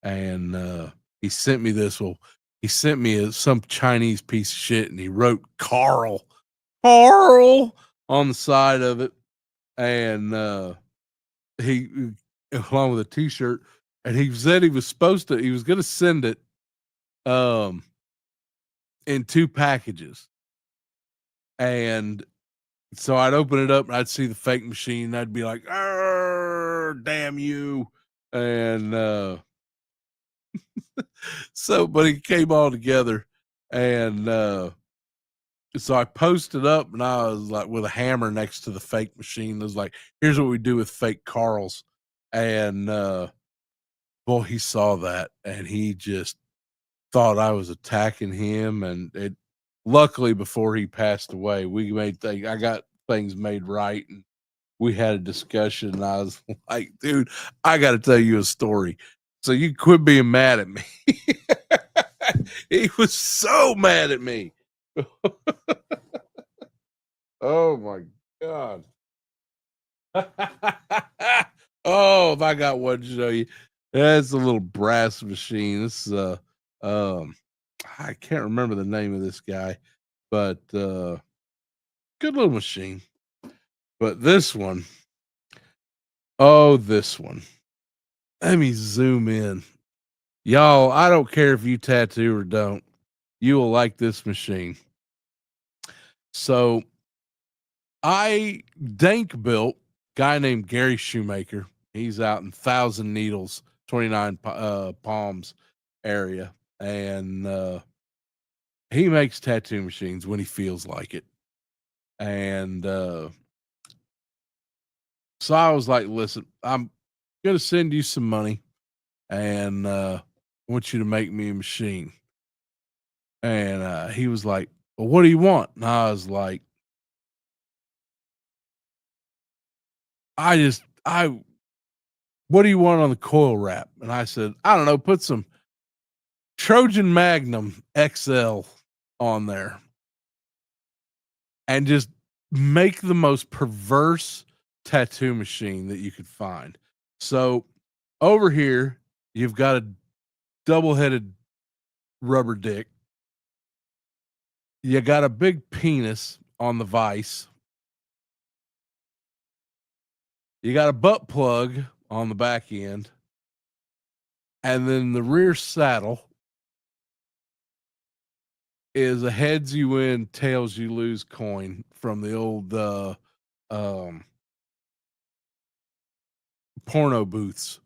and he sent me this. Well, he sent me some Chinese piece of shit, and he wrote Carl on the side of it, and he along with a T-shirt, and he said he was going to send it in 2 packages, and so I'd open it up and I'd see the fake machine, and I'd be like, damn you. And so, but it came all together. And so I posted up, and I was like with a hammer next to the fake machine. I was like, here's what we do with fake Carls. And boy, he saw that, and he just thought I was attacking him. And luckily, before he passed away, I got things made right, and we had a discussion, and I was like, dude, I got to tell you a story. So you quit being mad at me. He was so mad at me. Oh my god. Oh, if I got one to show you. That's a little brass machine. This is um I can't remember the name of this guy, but good little machine. But this one, oh, this one. Let me zoom in. Y'all, I don't care if you tattoo or don't. You will like this machine. So I Dank built guy named Gary Shoemaker. He's out in Thousand Needles, 29 Palms area, and he makes tattoo machines when he feels like it. And so I was like, "Listen, I'm gonna send you some money, and I want you to make me a machine." And he was like, "Well, what do you want?" And I was like, I what do you want on the coil wrap?" And I said, "I don't know, put some Trojan Magnum XL on there and just make the most perverse tattoo machine that you could find." So over here, you've got a double-headed rubber dick. You got a big penis on the vise. You got a butt plug on the back end. And then the rear saddle is a heads you win, tails you lose coin from the old um, porno booths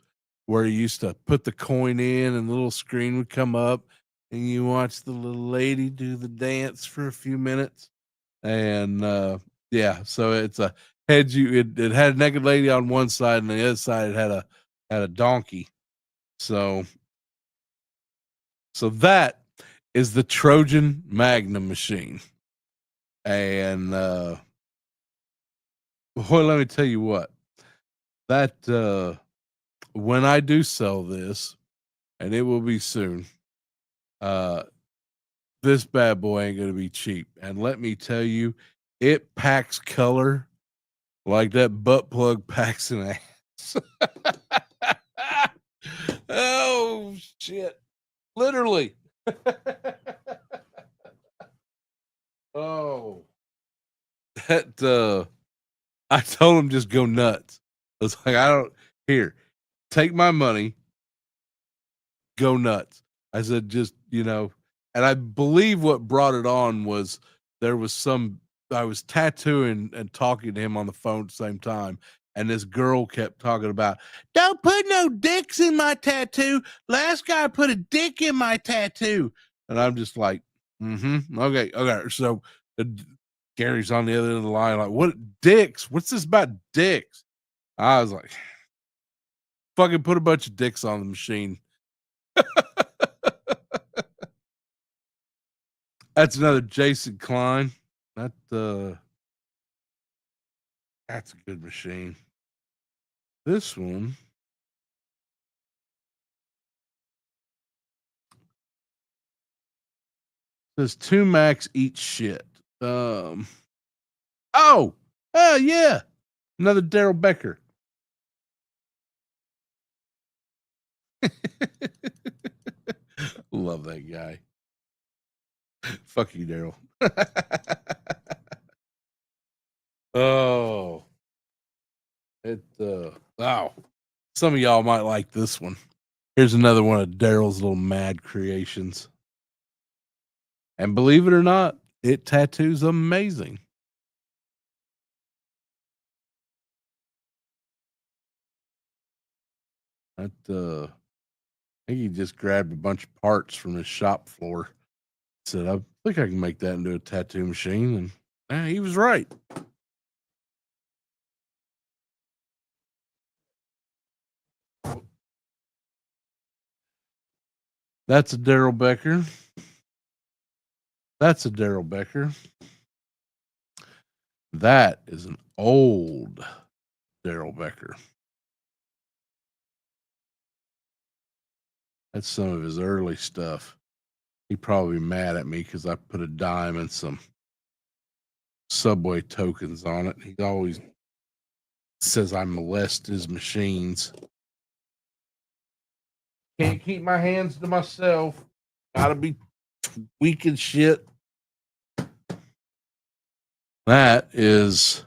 where you used to put the coin in and the little screen would come up and you watch the little lady do the dance for a few minutes. And yeah, so it's a heads you it had a naked lady on one side and the other side it had a donkey. So that is the Trojan Magnum machine. And boy, let me tell you what, that when I do sell this, and it will be soon, uh, this bad boy ain't gonna be cheap. And let me tell you, it packs color like that butt plug packs an ass. Oh shit. Literally. Oh. That I told him just go nuts. I was like, I don't here, take my money, go nuts. I said, just, and I believe what brought it on was there was I was tattooing and talking to him on the phone at the same time. And this girl kept talking about, don't put no dicks in my tattoo. Last guy put a dick in my tattoo. And I'm just like, okay, okay. So Gary's on the other end of the line, like, what dicks? What's this about dicks? I was like, fucking put a bunch of dicks on the machine. That's another Jason Klein. That that's a good machine. This one says 2 max each shit. Oh, yeah. Another Daryl Becker. Love that guy. Fuck you, Daryl. Oh, wow. Some of y'all might like this one. Here's another one of Daryl's little mad creations. And believe it or not, it tattoos amazing. That I think he just grabbed a bunch of parts from his shop floor. Said, I think I can make that into a tattoo machine. And he was right. That's a Daryl Becker. That's a Daryl Becker. That is an old Daryl Becker. That's some of his early stuff. He'd probably be mad at me because I put a dime and some Subway tokens on it. He always says I molest his machines. Can't keep my hands to myself. Gotta be weak and shit. That is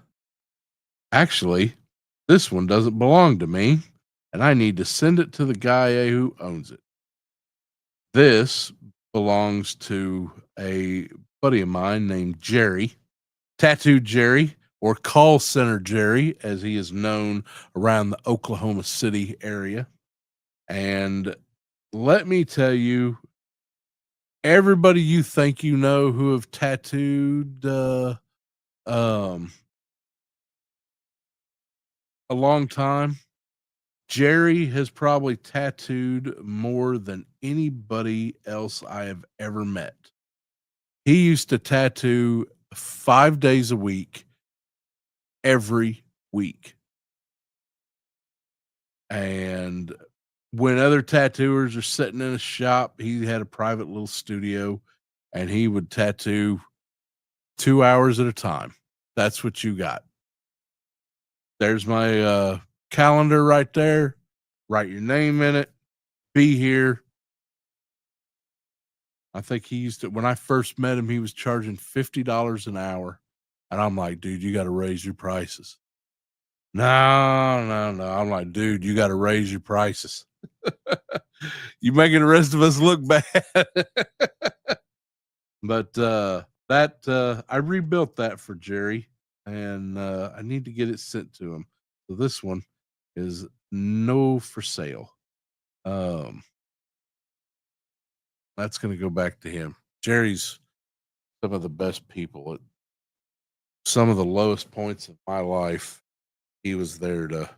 actually, this one doesn't belong to me, and I need to send it to the guy who owns it. This belongs to a buddy of mine named Jerry, Tattoo Jerry, or Call Center Jerry, as he is known around the Oklahoma City area. And let me tell you, everybody you think you know who have tattooed um, a long time, Jerry has probably tattooed more than anybody else I have ever met. He used to tattoo 5 days a week, every week. And when other tattooers are sitting in a shop, he had a private little studio and he would tattoo 2 hours at a time. That's what you got. There's my calendar right there. Write your name in it. Be here. I think he used to, when I first met him, he was charging $50 an hour. And I'm like, dude, you got to raise your prices. No, no, no. I'm like, dude, you got to raise your prices. You making the rest of us look bad. But I rebuilt that for Jerry, and I need to get it sent to him. So this one is no for sale. That's going to go back to him. Jerry's some of the best people at some of the lowest points of my life. He was there to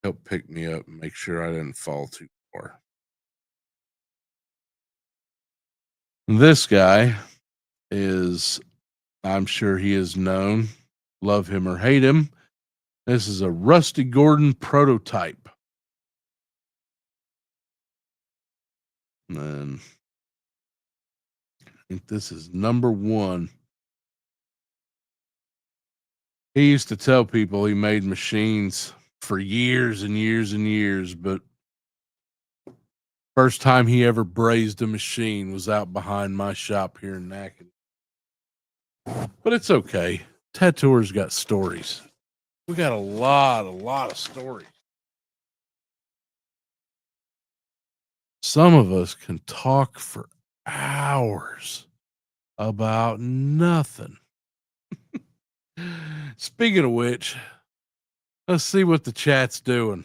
help pick me up and make sure I didn't fall too far. This guy is, I'm sure he is known, love him or hate him. This is a Rusty Gordon prototype. And I think this is number one. He used to tell people he made machines for years and years and years, but first time he ever brazed a machine was out behind my shop here in Nacogdoches. But it's okay. Tattooers got stories. We got a lot of stories. Some of us can talk for hours about nothing. Speaking of which, let's see what the chat's doing.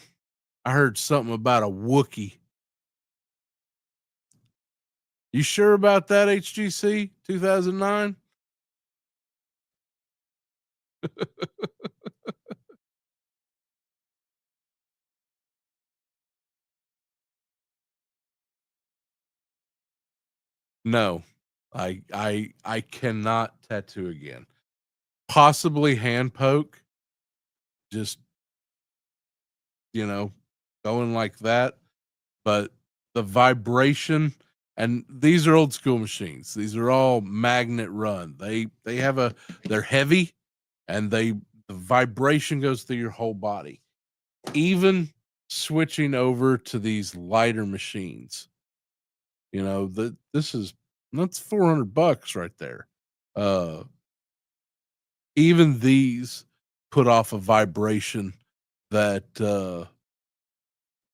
I heard something about a Wookiee. You sure about that, HGC 2009? No, I cannot tattoo again. Possibly hand poke, just going like that. But the vibration, and these are old school machines. These are all magnet run. They're heavy, and the vibration goes through your whole body. Even switching over to these lighter machines, that's $400 right there. Even these put off a vibration that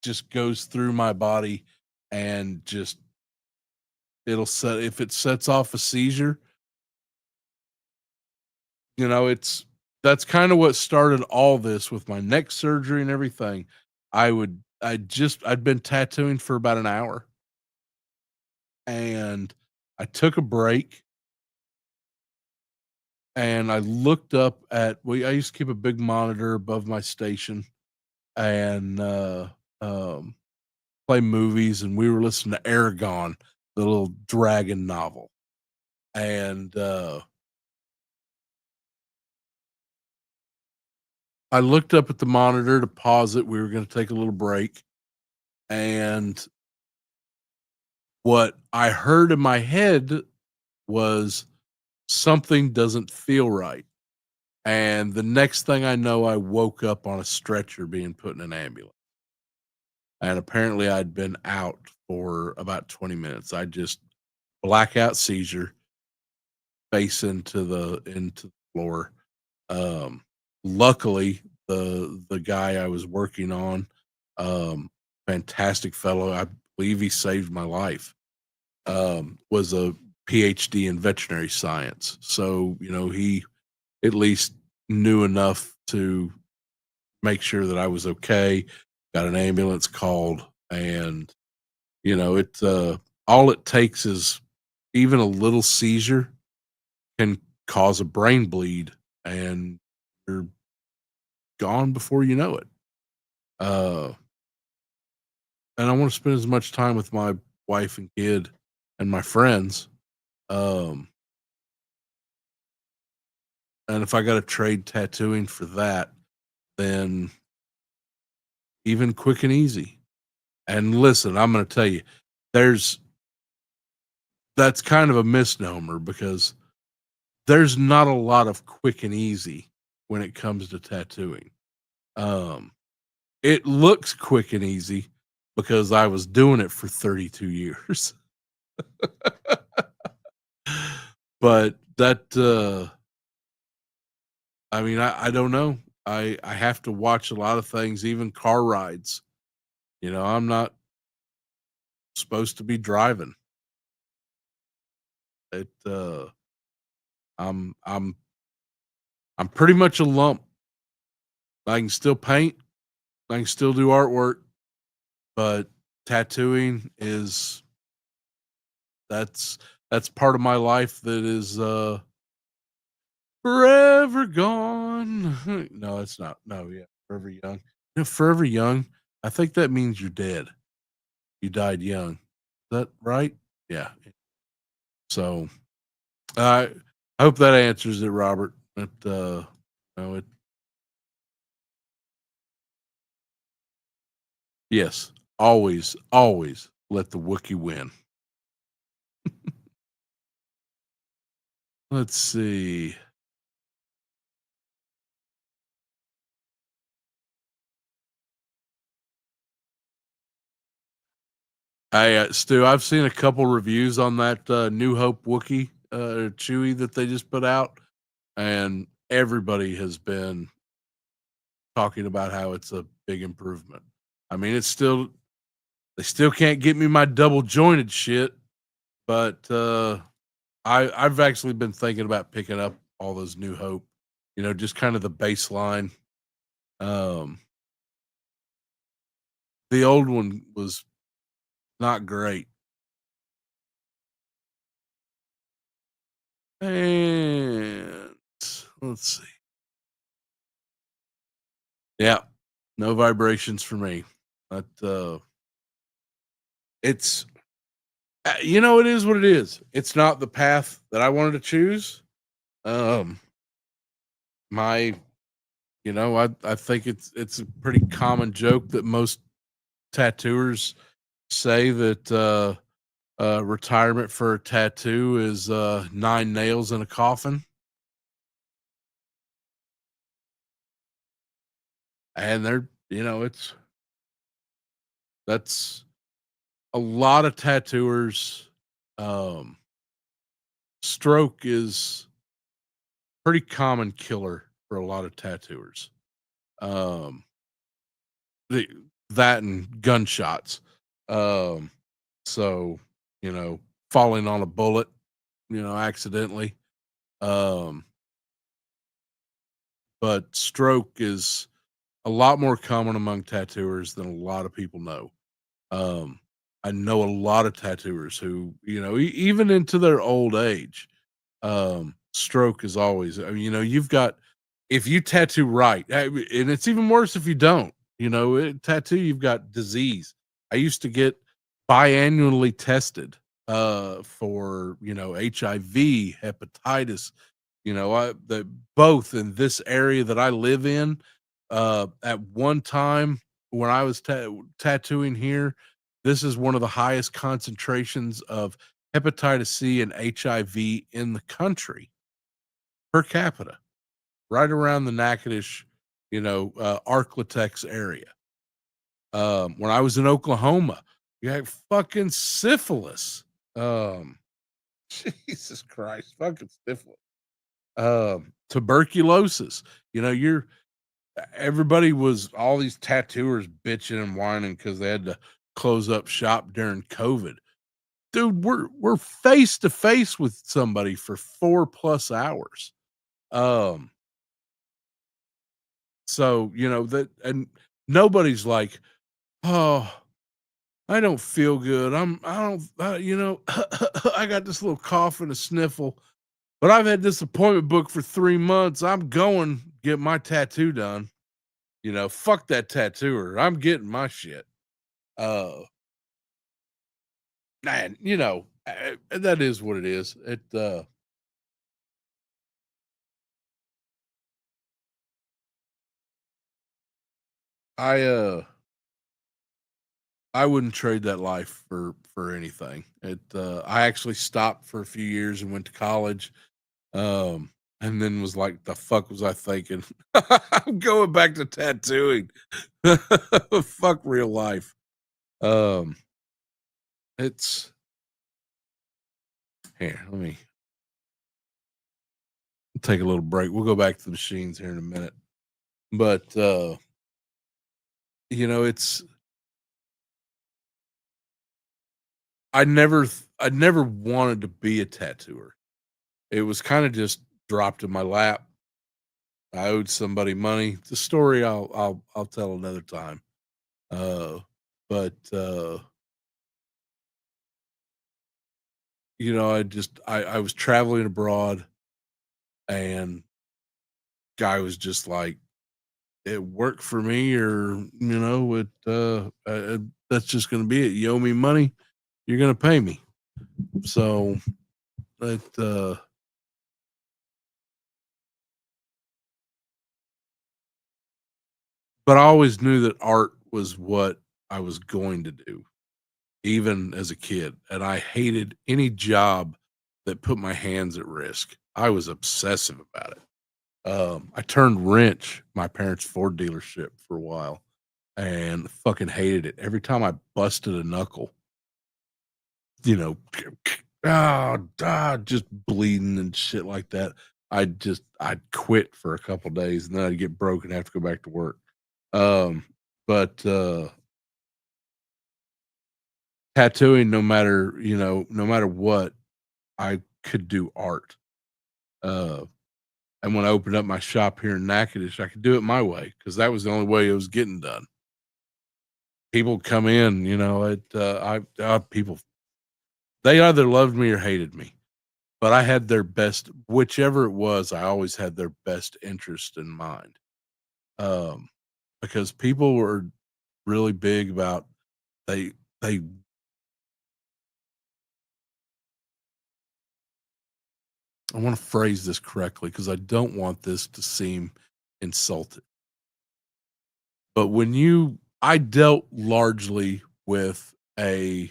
just goes through my body, and just if it sets off a seizure, that's kind of what started all this with my neck surgery and everything. I'd been tattooing for about an hour, and I took a break, and I looked up I used to keep a big monitor above my station, and play movies, and we were listening to Aragon, the little dragon novel. And I looked up at the monitor to pause it. We were going to take a little break, and What I heard in my head was something doesn't feel right. And the next thing I know, I woke up on a stretcher being put in an ambulance. And apparently I'd been out for about 20 minutes. I just blackout seizure, face into the floor. Um, Luckily, the guy I was working on, um, fantastic fellow. I believe he saved my life. Was a PhD in veterinary science, so he at least knew enough to make sure that I was okay. Got an ambulance called, and it all it takes is even a little seizure can cause a brain bleed, and you're gone before you know it. Uh, and I want to spend as much time with my wife and kid and my friends. Um, and if I got to trade tattooing for that, then even quick and easy. And listen, I'm going to tell you, there's that's kind of a misnomer because there's not a lot of quick and easy when it comes to tattooing. Um, it looks quick and easy because I was doing it for 32 years. But I mean, I don't know. I have to watch a lot of things, even car rides. I'm not supposed to be driving. It I'm I'm I'm pretty much a lump. I can still paint, I can still do artwork, but tattooing is that's that's part of my life that is forever gone. No, it's not. No, yeah, forever young. Forever young. I think that means you're dead. You died young. Is that right? Yeah. So I hope that answers it, Robert. But no, it yes, always, always let the Wookiee win. Let's see. Stu, I've seen a couple reviews on that New Hope Wookiee Chewie that they just put out, and everybody has been talking about how it's a big improvement. I mean, they still can't get me my double jointed shit, but I've actually been thinking about picking up all those New Hope, just kind of the baseline. Um, the old one was not great. And let's see. Yeah, no vibrations for me. But it's it is what it is. It's not the path that I wanted to choose. Um, my, I think it's a pretty common joke that most tattooers say that retirement for a tattoo is 9 nails in a coffin, and that's a lot of tattooers. Um, Stroke is pretty common killer for a lot of tattooers. Um, the that and gunshots. Um, so you know, falling on a bullet, accidentally. Um, but stroke is a lot more common among tattooers than a lot of people know. Um, I know a lot of tattooers who, even into their old age, stroke is always. I mean, you've got if you tattoo right, and it's even worse if you don't. Tattoo, you've got disease. I used to get biannually tested for HIV, hepatitis. The both in this area that I live in. At one time when I was tattooing here, This is one of the highest concentrations of hepatitis C and HIV in the country per capita, right around the Natchitoches, Arklatex area. When I was in Oklahoma, you had fucking syphilis. Um, Jesus Christ, fucking syphilis. Tuberculosis. You know, you're everybody was all these tattooers bitching and whining because they had to close up shop during COVID. Dude, we're face to face with somebody for 4+ hours. Um, so that, and nobody's like, oh, I don't feel good. I don't, I got this little cough and a sniffle, but I've had this appointment booked for 3 months. I'm going get my tattoo done. Fuck that tattooer. I'm getting my shit. And that is what it is. I I wouldn't trade that life for anything. I actually stopped for a few years and went to college. And then was like, the fuck was I thinking? I'm going back to tattooing. Fuck real life. Um, it's here. Let me take a little break. We'll go back to the machines here in a minute. But it's I never wanted to be a tattooer. It was kind of just dropped in my lap. I owed somebody money. It's a story I'll tell another time. Uh, but I was traveling abroad, and guy was just like, it worked for me, or that's just going to be it. You owe me money, you're going to pay me. So it but I always knew that art was what I was going to do, even as a kid. And I hated any job that put my hands at risk. I was obsessive about it. I turned wrench my parents' Ford dealership for a while and fucking hated it. Every time I busted a knuckle, you know, just bleeding and shit like that. I'd quit for a couple days and then I'd get broke and have to go back to work. But tattooing, no matter what, I could do art. Uh, and when I opened up my shop here in Natchitoches, I could do it my way because that was the only way it was getting done. People come in, people, they either loved me or hated me, but I had their best, whichever it was, I always had their best interest in mind. Um, because people were really big about they I want to phrase this correctly because I don't want this to seem insulting. But I dealt largely with a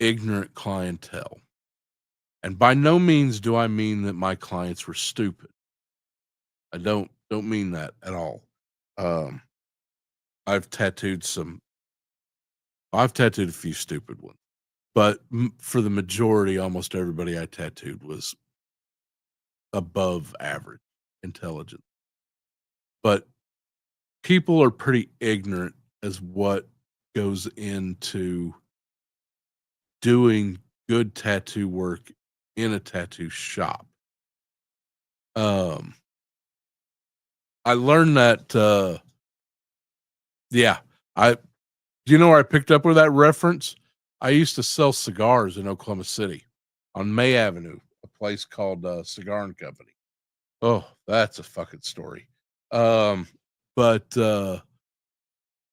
ignorant clientele. And by no means do I mean that my clients were stupid. I don't mean that at all. Um, I've tattooed I've tattooed a few stupid ones, but for the majority, almost everybody I tattooed was above average intelligence. But people are pretty ignorant as what goes into doing good tattoo work in a tattoo shop. Um, I learned that, yeah, I, do you know where I picked up with that reference? I used to sell cigars in Oklahoma City on May Avenue, a place called Cigar and Company. Oh, that's a fucking story. But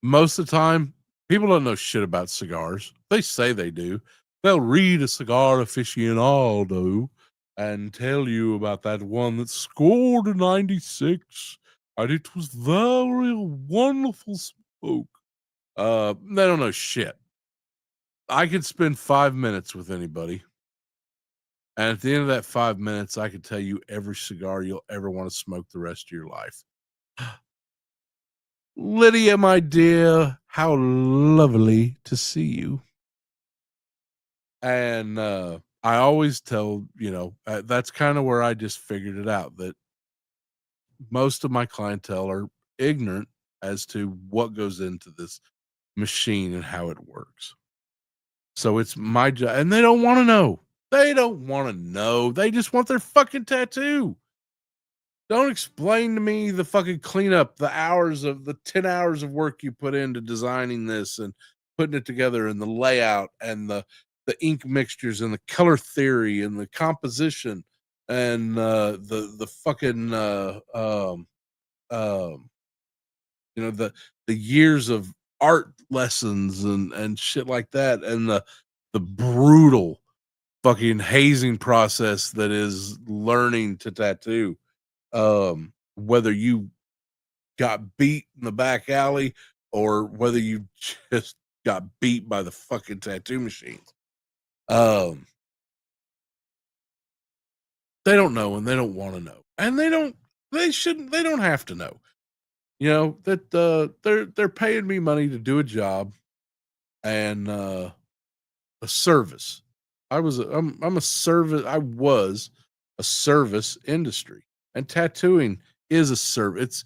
most of the time, people don't know shit about cigars. They say they do. They'll read a cigar aficionado and tell you about that one that scored a 96 and it was very wonderful smoke. They don't know shit. I could spend 5 minutes with anybody, and at the end of that 5 minutes, I could tell you every cigar you'll ever want to smoke the rest of your life. Lydia, my dear, how lovely to see you. And I always tell, that's kind of where I just figured it out that most of my clientele are ignorant as to what goes into this machine and how it works. So it's my job, and they don't want to know. They don't want to know. They just want their fucking tattoo. Don't explain to me the fucking cleanup, the 10 hours of work you put into designing this and putting it together, and the layout and the ink mixtures and the color theory and the composition and the fucking um the years of art lessons and shit like that, and the brutal fucking hazing process that is learning to tattoo. Whether you got beat in the back alley or whether you just got beat by the fucking tattoo machines. They don't know, and they don't want to know. And they don't have to know. That they're paying me money to do a job and a service. I'm a service. I was a service industry, and tattooing is a service.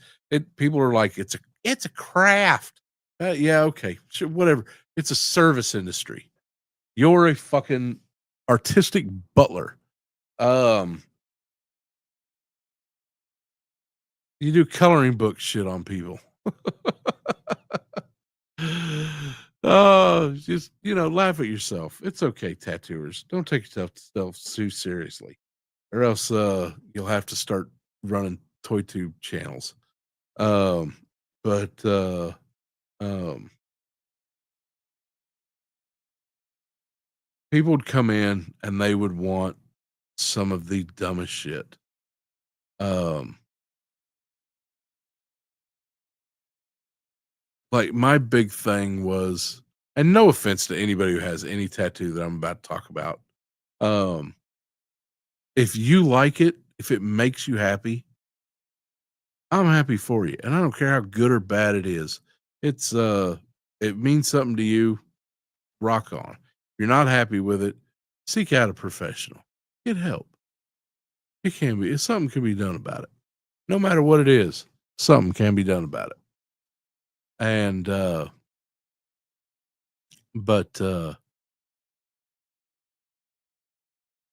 People are like, it's a craft. Yeah, okay, sure, whatever. It's a service industry. You're a fucking artistic butler. You do coloring book shit on people. Oh, just laugh at yourself. It's okay, tattooers. Don't take yourself too seriously, or else you'll have to start running toy tube channels. Um, but people would come in and they would want some of the dumbest shit. Like my big thing was, and no offense to anybody who has any tattoo that I'm about to talk about. Um, if you like it, if it makes you happy, I'm happy for you. And I don't care how good or bad it is. It means something to you, rock on. If you're not happy with it, seek out a professional. Get help. Something can be done about it. No matter what it is, something can be done about it. And I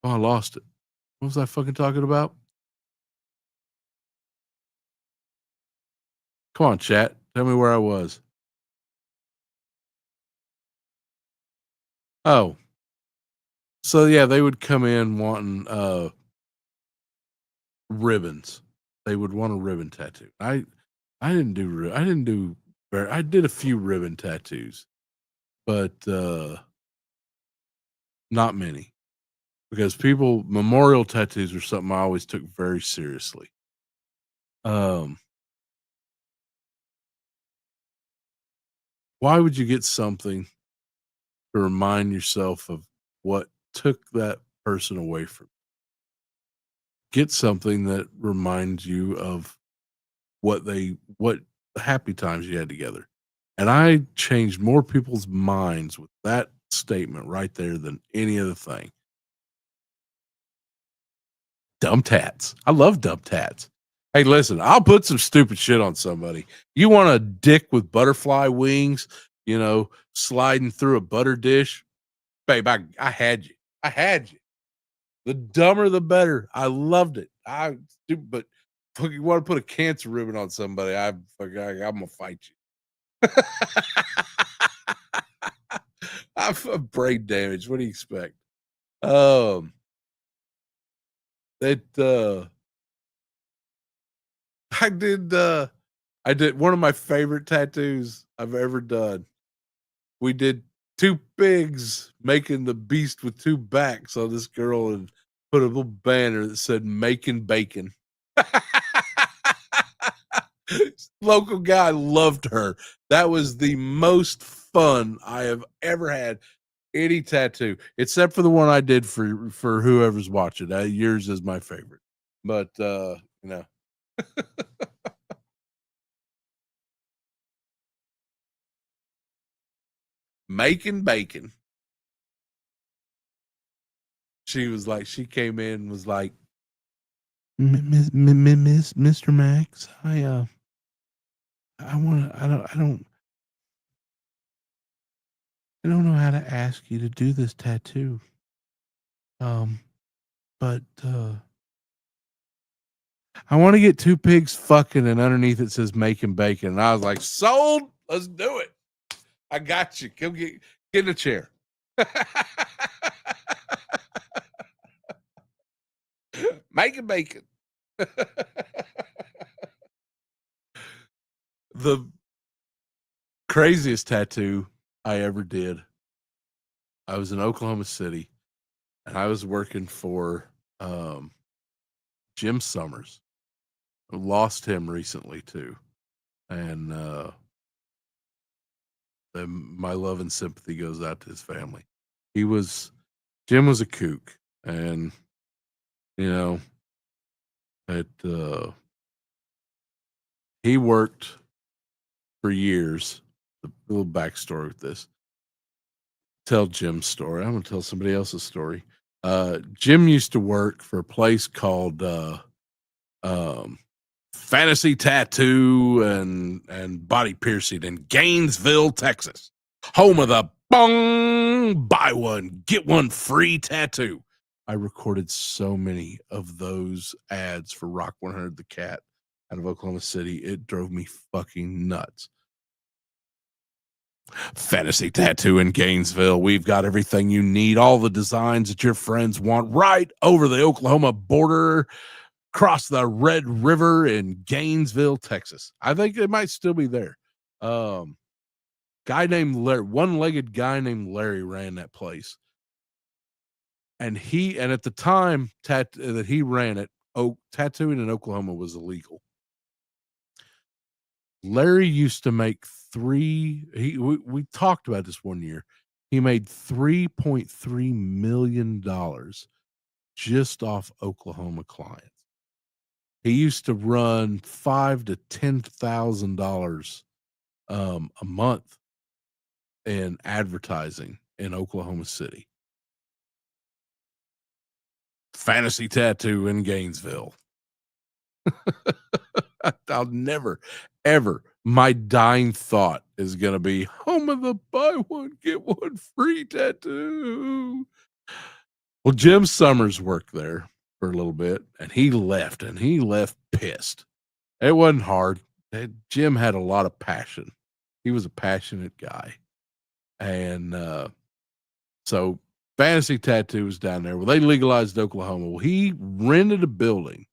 lost it. What was I fucking talking about? Come on, chat. Tell me where I was. Oh. So yeah, they would come in wanting ribbons. They would want a ribbon tattoo. I didn't do I did a few ribbon tattoos, but not many. Because memorial tattoos are something I always took very seriously. Why would you get something to remind yourself of what took that person away from you? Get something that reminds you of what happy times you had together. And I changed more people's minds with that statement right there than any other thing. Dumb tats. I love dumb tats. Hey, listen, I'll put some stupid shit on somebody. You want a dick with butterfly wings, sliding through a butter dish? Babe, I had you. I had you. The dumber, the better. I loved it. But you want to put a cancer ribbon on somebody, I'm gonna fight you. I've brain damage. What do you expect? That I did. I did one of my favorite tattoos I've ever done. We did two pigs making the beast with two backs on this girl and put a little banner that said "Making Bacon." Local guy loved her. That was the most fun I have ever had. Any tattoo, except for the one I did for whoever's watching. Yours is my favorite, but you know, making bacon. She was like, she came in and was like, Mr. Max, I want to, I don't know how to ask you to do this tattoo. Um, but I want to get two pigs fucking, and underneath it says making bacon. And I was like, sold. Let's do it. I got you. Come get in a chair. Making bacon. The craziest tattoo I ever did. I was in Oklahoma City, and I was working for Jim Summers. I lost him recently too, and my love and sympathy goes out to his family. Jim was a kook, and you know, he worked for years. A little backstory with this. Tell Jim's story. I'm gonna tell somebody else's story. Jim used to work for a place called um, Fantasy Tattoo and Body Piercing in Gainesville, Texas, home of the bong buy one get one free tattoo. I recorded so many of those ads for Rock 100 the Cat out of Oklahoma City. It drove me fucking nuts. Fantasy Tattoo in Gainesville. We've got everything you need, all the designs that your friends want, right over the Oklahoma border, across the Red River in Gainesville, Texas. I think it might still be there. Guy named Larry, one-legged guy named Larry ran that place. And at the time that he ran it, tattooing in Oklahoma was illegal. Larry used to make we talked about this one year. He made $3.3 million just off Oklahoma clients. He used to run $5,000 to $10,000 a month in advertising in Oklahoma City. Fantasy Tattoo in Gainesville. I'll never, ever, my dying thought is going to be home of the buy one, get one free tattoo. Well, Jim Summers worked there for a little bit, and he left pissed. It wasn't hard. Jim had a lot of passion. He was a passionate guy. And so Fantasy Tattoo was down there. Well, they legalized Oklahoma. Well, he rented a building,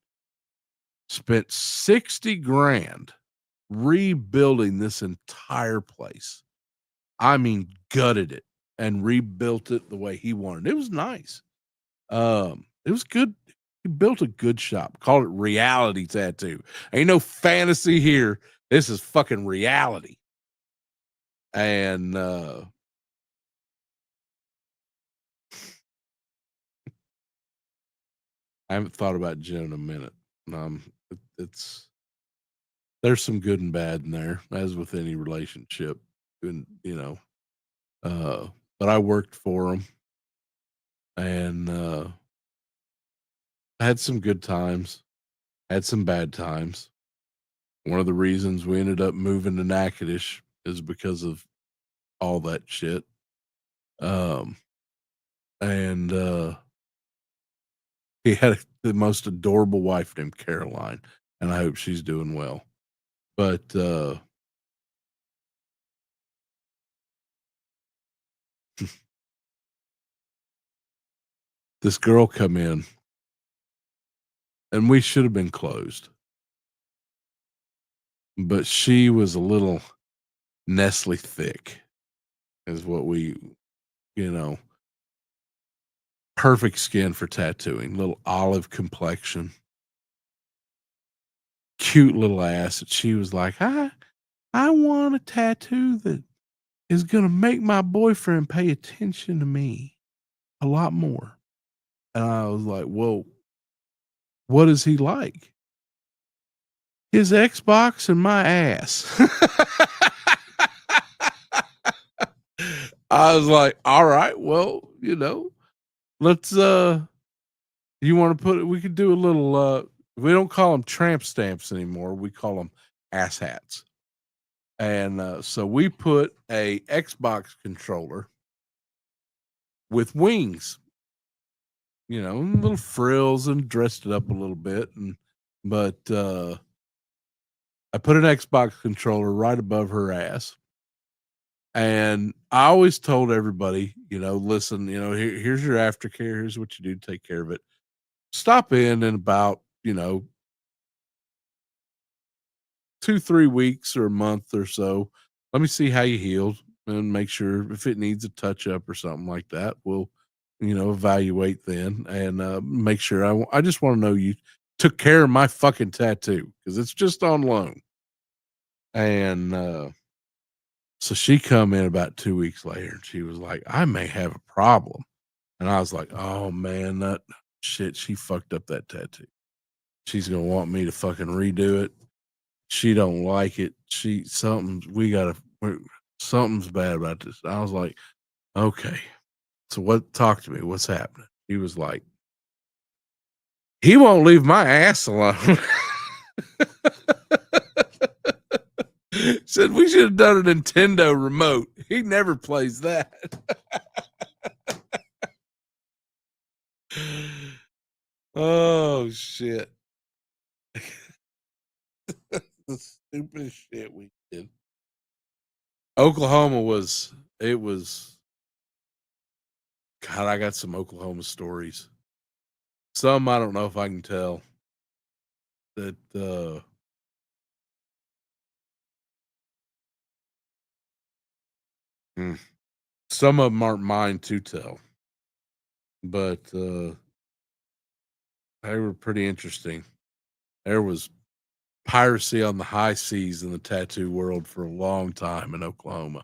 spent 60 grand rebuilding this entire place. I mean, gutted it and rebuilt it the way he wanted. It was nice. It was good. He built a good shop. Called it Reality Tattoo. Ain't no fantasy here. This is fucking reality. And I haven't thought about Jen in a minute. It's there's some good and bad in there, as with any relationship, and but I worked for him, and I had some good times, had some bad times. One of the reasons we ended up moving to Natchitoches is because of all that shit. And he had the most adorable wife named Caroline, and I hope she's doing well. But this girl come in, and we should have been closed, but she was a little Nestle thick, is what perfect skin for tattooing, little olive complexion, cute little ass. And she was like, I want a tattoo that is going to make my boyfriend pay attention to me a lot more. And I was like, well, what is he like? His Xbox and my ass. I was like, all right, well, let's you want to put it, we could do a little we don't call them tramp stamps anymore. We call them ass hats. And so we put a Xbox controller with wings, little frills, and dressed it up a little bit. But I put an Xbox controller right above her ass. And I always told everybody, listen, here's your aftercare. Here's what you do to take care of it. Stop in about, 2-3 weeks or a month or so. Let me see how you healed and make sure if it needs a touch up or something like that. We'll, evaluate then and make sure. I just want to know you took care of my fucking tattoo because it's just on loan. And so she come in about 2 weeks later and she was like, I may have a problem. And I was like, oh man, that shit, she fucked up that tattoo. She's gonna want me to fucking redo it. She don't like it. Something's bad about this. I was like, okay. So talk to me. What's happening? He was like, he won't leave my ass alone. Said we should have done a Nintendo remote. He never plays that. Oh shit. The stupidest shit we did. Oklahoma was God, I got some Oklahoma stories. Some I don't know if I can tell. That some of them aren't mine to tell. But they were pretty interesting. There was piracy on the high seas in the tattoo world for a long time in Oklahoma.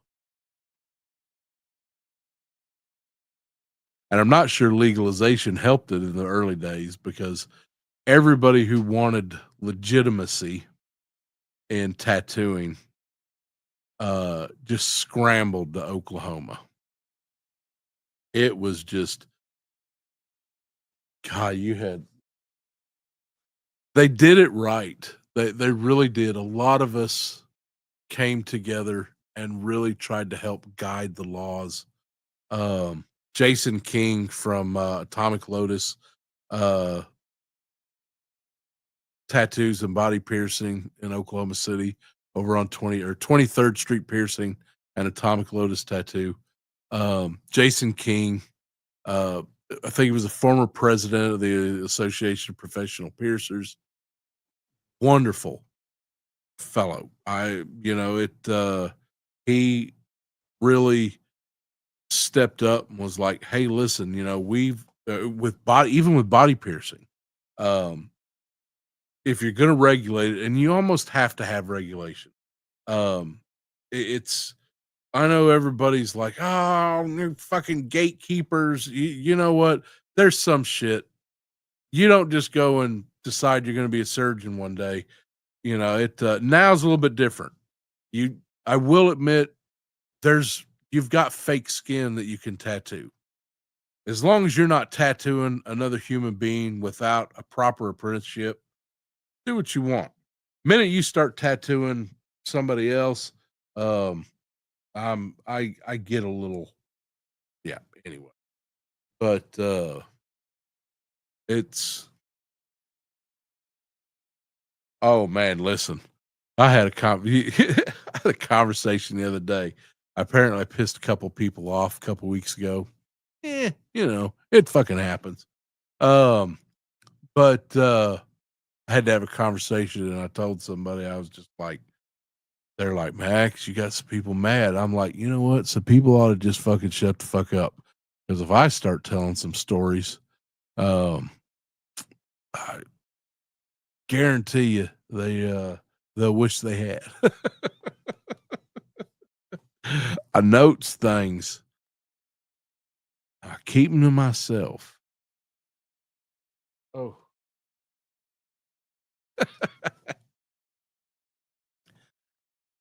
And I'm not sure legalization helped it in the early days because everybody who wanted legitimacy in tattooing just scrambled to Oklahoma. It was just, God, they did it right. They really did. A lot of us came together and really tried to help guide the laws. Jason King from Atomic Lotus Tattoos and Body Piercing in Oklahoma City over on 23rd Street Piercing and Atomic Lotus Tattoo. Jason King, I think he was a former president of the Association of Professional Piercers. Wonderful fellow. He really stepped up and was like, hey, listen, we've even with body piercing, if you're going to regulate it, and you almost have to have regulation. It's I know everybody's like, oh, they're fucking gatekeepers. You know what? There's some shit. You don't just go and decide you're going to be a surgeon one day. It now's a little bit different. I will admit, you've got fake skin that you can tattoo. As long as you're not tattooing another human being without a proper apprenticeship, do what you want. Minute you start tattooing somebody else, I get a little, yeah. Anyway, but it's oh man, listen, I had I had a conversation the other day. Apparently, I pissed a couple people off a couple weeks ago. It fucking happens. But I had to have a conversation, and I told somebody, I was just like, they're like, Max, you got some people mad. I'm like, you know what? Some people ought to just fucking shut the fuck up. Because if I start telling some stories, I guarantee you they'll wish they had. I notes things. I keep them to myself. Oh.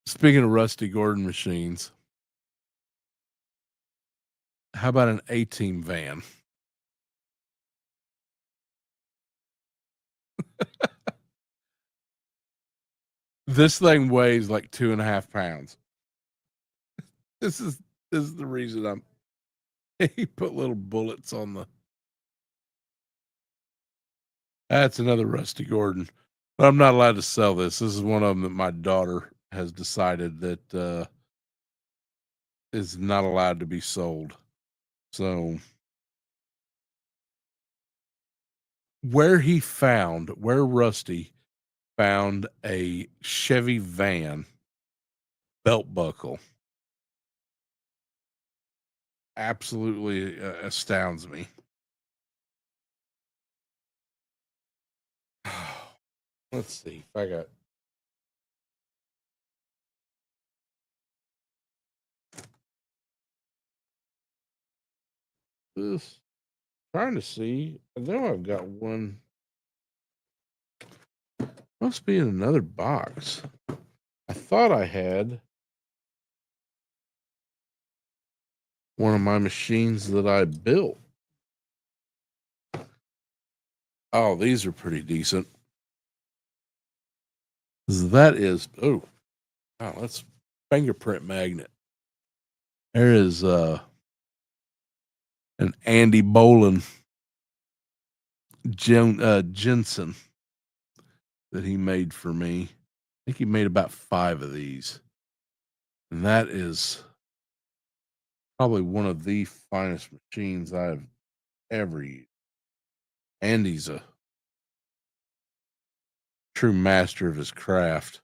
Speaking of Rusty Gordon machines, how about an A-Team van? This thing weighs like 2.5 pounds. This is this is the reason I'm. He put little bullets on the. That's another Rusty Gordon. But I'm not allowed to sell this. This is one of them that my daughter has decided that is not allowed to be sold. So where Rusty found a Chevy van belt buckle absolutely astounds me. Let's see if I got. This trying to see. I know I've got one. Must be in another box. I thought I had one of my machines that I built. Oh, these are pretty decent. That is wow, that's fingerprint magnet. There is an Andy Bolin Jensen that he made for me. I think he made about 5 of these. And that is probably one of the finest machines I've ever used. Andy's a true master of his craft.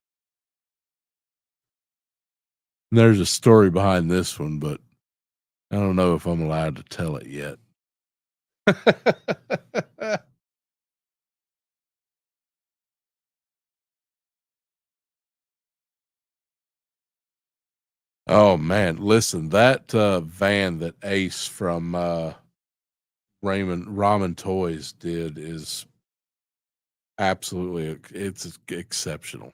And there's a story behind this one, but I don't know if I'm allowed to tell it yet. Oh man, listen, that van that Ace from Ramen Toys did is absolutely it's exceptional.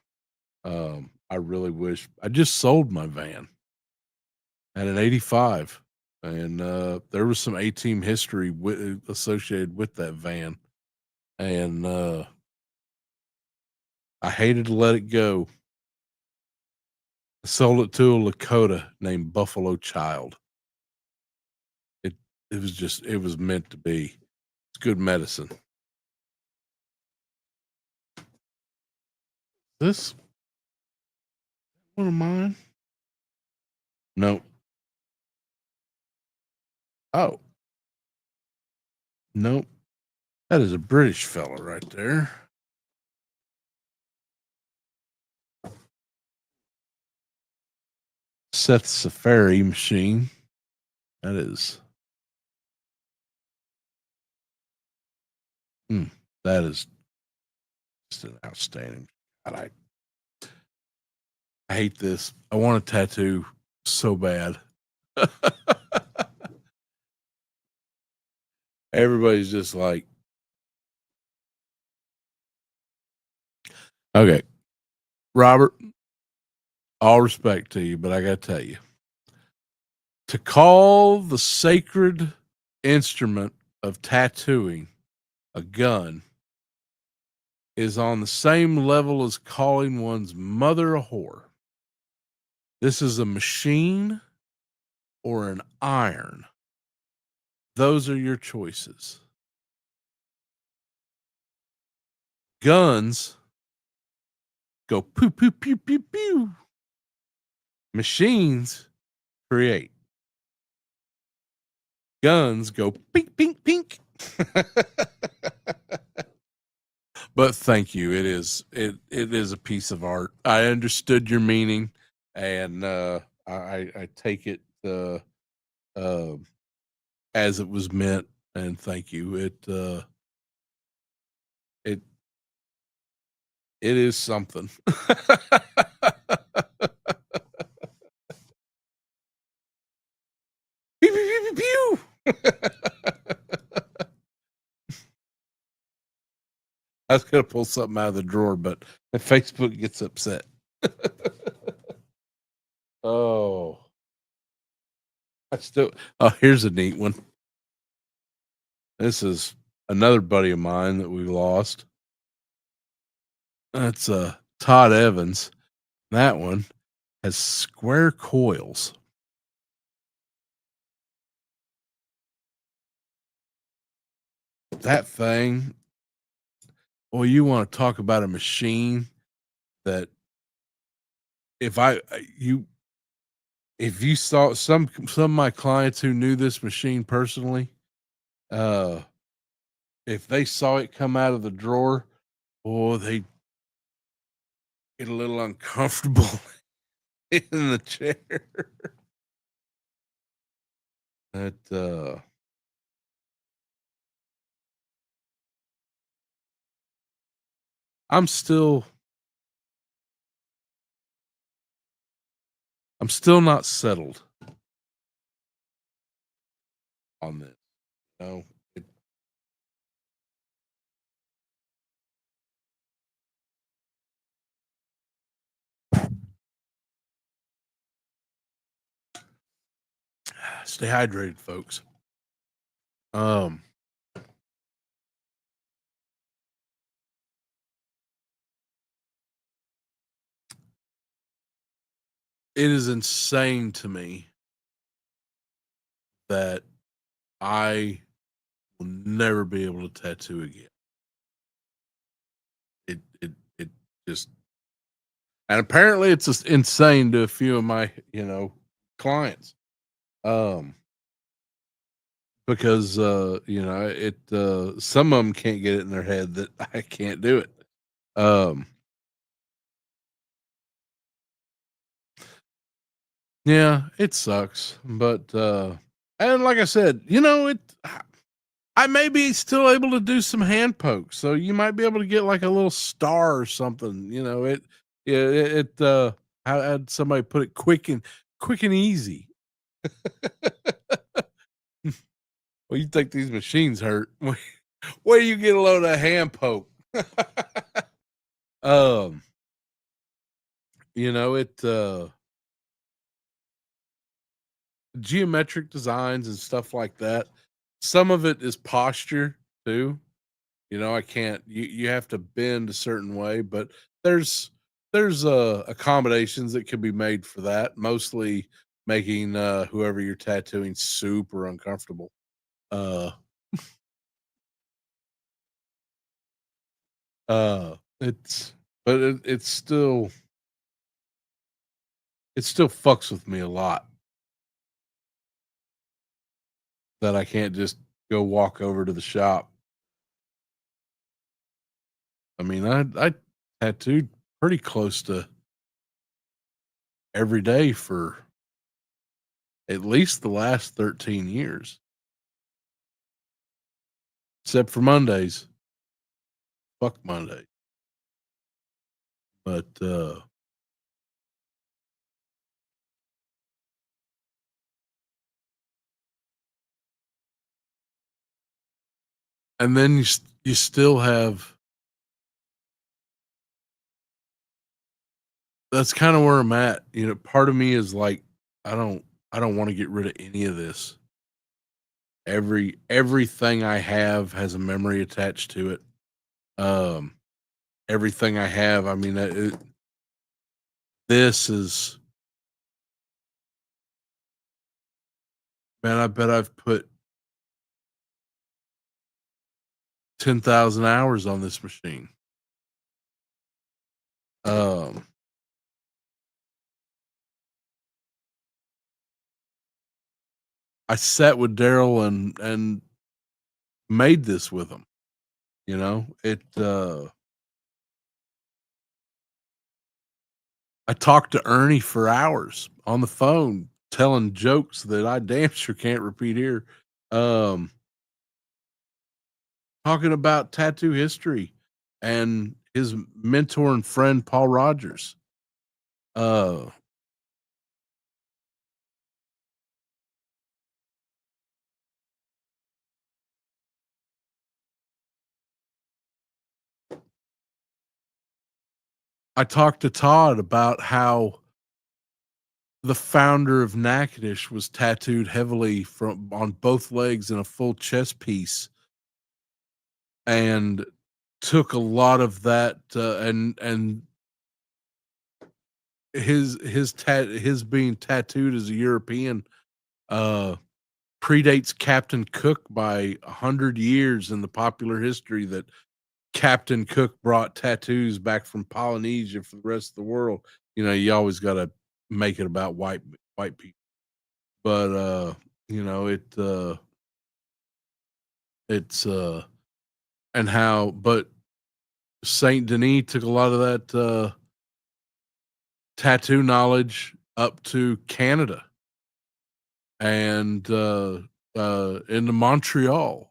I really wish I just sold my van at an 85, and there was some A-Team history associated with that van, and I hated to let it go. I sold it to a Lakota named Buffalo Child. It it was meant to be. It's good medicine. This one of mine? No. Oh, no. That is a British fella right there. Seth Safari machine. That is. Mm, that is just an outstanding. God, I hate this. I want a tattoo so bad. Everybody's just like, okay, Robert, all respect to you, but I got to tell you, to call the sacred instrument of tattooing a gun is on the same level as calling one's mother a whore. This is a machine or an iron. Those are your choices. Guns go poo, poo, pew, pew, pew. Machines create. Guns go pink, pink, pink. But thank you. It is a piece of art. I understood your meaning, and I take it uh, as it was meant. And thank you. It it is something. I was gonna pull something out of the drawer, but Facebook gets upset. Oh, I still. Oh, here's a neat one. This is another buddy of mine that we lost. That's Todd Evans. That one has square coils. That thing. Well, you want to talk about a machine that if I you if you saw some of my clients who knew this machine personally, uh, if they saw it come out of the drawer, oh, they get a little uncomfortable in the chair. That I'm still I'm still not settled on this. No, it, stay hydrated, folks. Um, it is insane to me that I will never be able to tattoo again. It just and apparently it's just insane to a few of my clients. Um, because it some of them can't get it in their head that I can't do it. Um, yeah, it sucks, but and like I said, I may be still able to do some hand pokes, so you might be able to get like a little star or something. I had somebody put it quick and easy. Well, you think these machines hurt? Where you get a load of hand poke? um, it geometric designs and stuff like that. Some of it is posture too. I can't. You have to bend a certain way, but there's accommodations that can be made for that. Mostly making whoever you're tattooing super uncomfortable. Uh, it's but it still fucks with me a lot that I can't just go walk over to the shop. I mean, I tattooed pretty close to every day for at least the last 13 years, except for Mondays. Fuck Monday. But and then you still have that's kind of where I'm at. Part of me is like, I don't I don't want to get rid of any of this. Everything I have has a memory attached to it. Um, everything I have, I mean, this is man. I bet I've put 10,000 hours on this machine. Um, I sat with Daryl and made this with him. It. I talked to Ernie for hours on the phone, telling jokes that I damn sure can't repeat here. Um, talking about tattoo history and his mentor and friend Paul Rogers. Uh, I talked to Todd about how the founder of Natchitoches was tattooed heavily from on both legs in a full chest piece, and took a lot of that, and his being tattooed as a European uh predates Captain Cook by 100 years in the popular history that Captain Cook brought tattoos back from Polynesia for the rest of the world. You know, you always got to make it about white people, but it's and how, but Saint Denis took a lot of that tattoo knowledge up to Canada and into Montreal,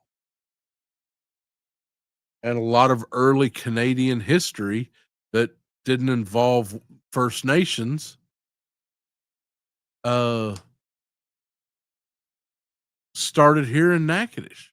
and a lot of early Canadian history that didn't involve First Nations uh started here in Natchitoches.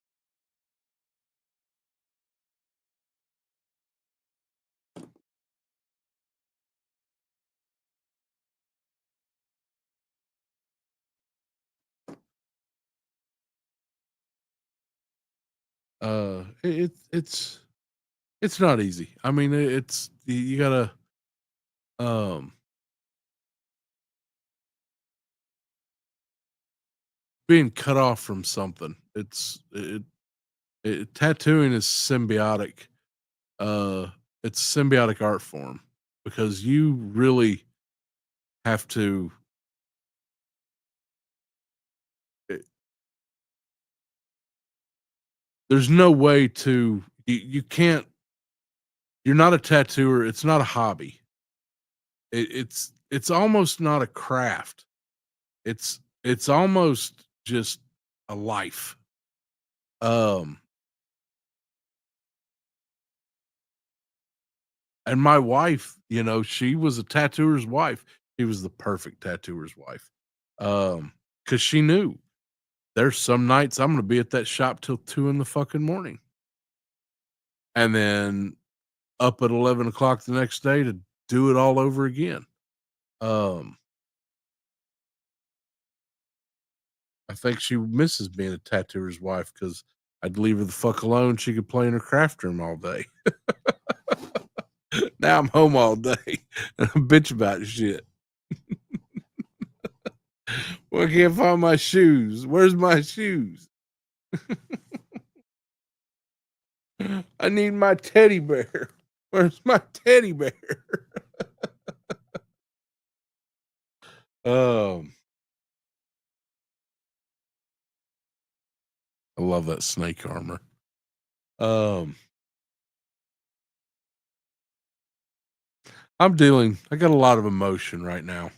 It's not easy. I mean, it's you gotta um being cut off from something. Tattooing is symbiotic. Uh, it's a symbiotic art form because you really have to. It, there's no way to you can't. You're not a tattooer. It's not a hobby. It's almost not a craft. It's almost just a life. Um, and my wife, you know, she was a tattooer's wife. She was the perfect tattooer's wife. Because she knew there's some nights I'm gonna be at that shop till 2 in the fucking morning, and then up at 11 o'clock the next day to do it all over again. Um, I think she misses being a tattooer's wife because I'd leave her the fuck alone. She could play in her craft room all day. Now I'm home all day and I bitch about shit. Well, I can't find my shoes. Where's my shoes? I need my teddy bear. Where's my teddy bear? Um, I love that snake armor. Um, I got a lot of emotion right now,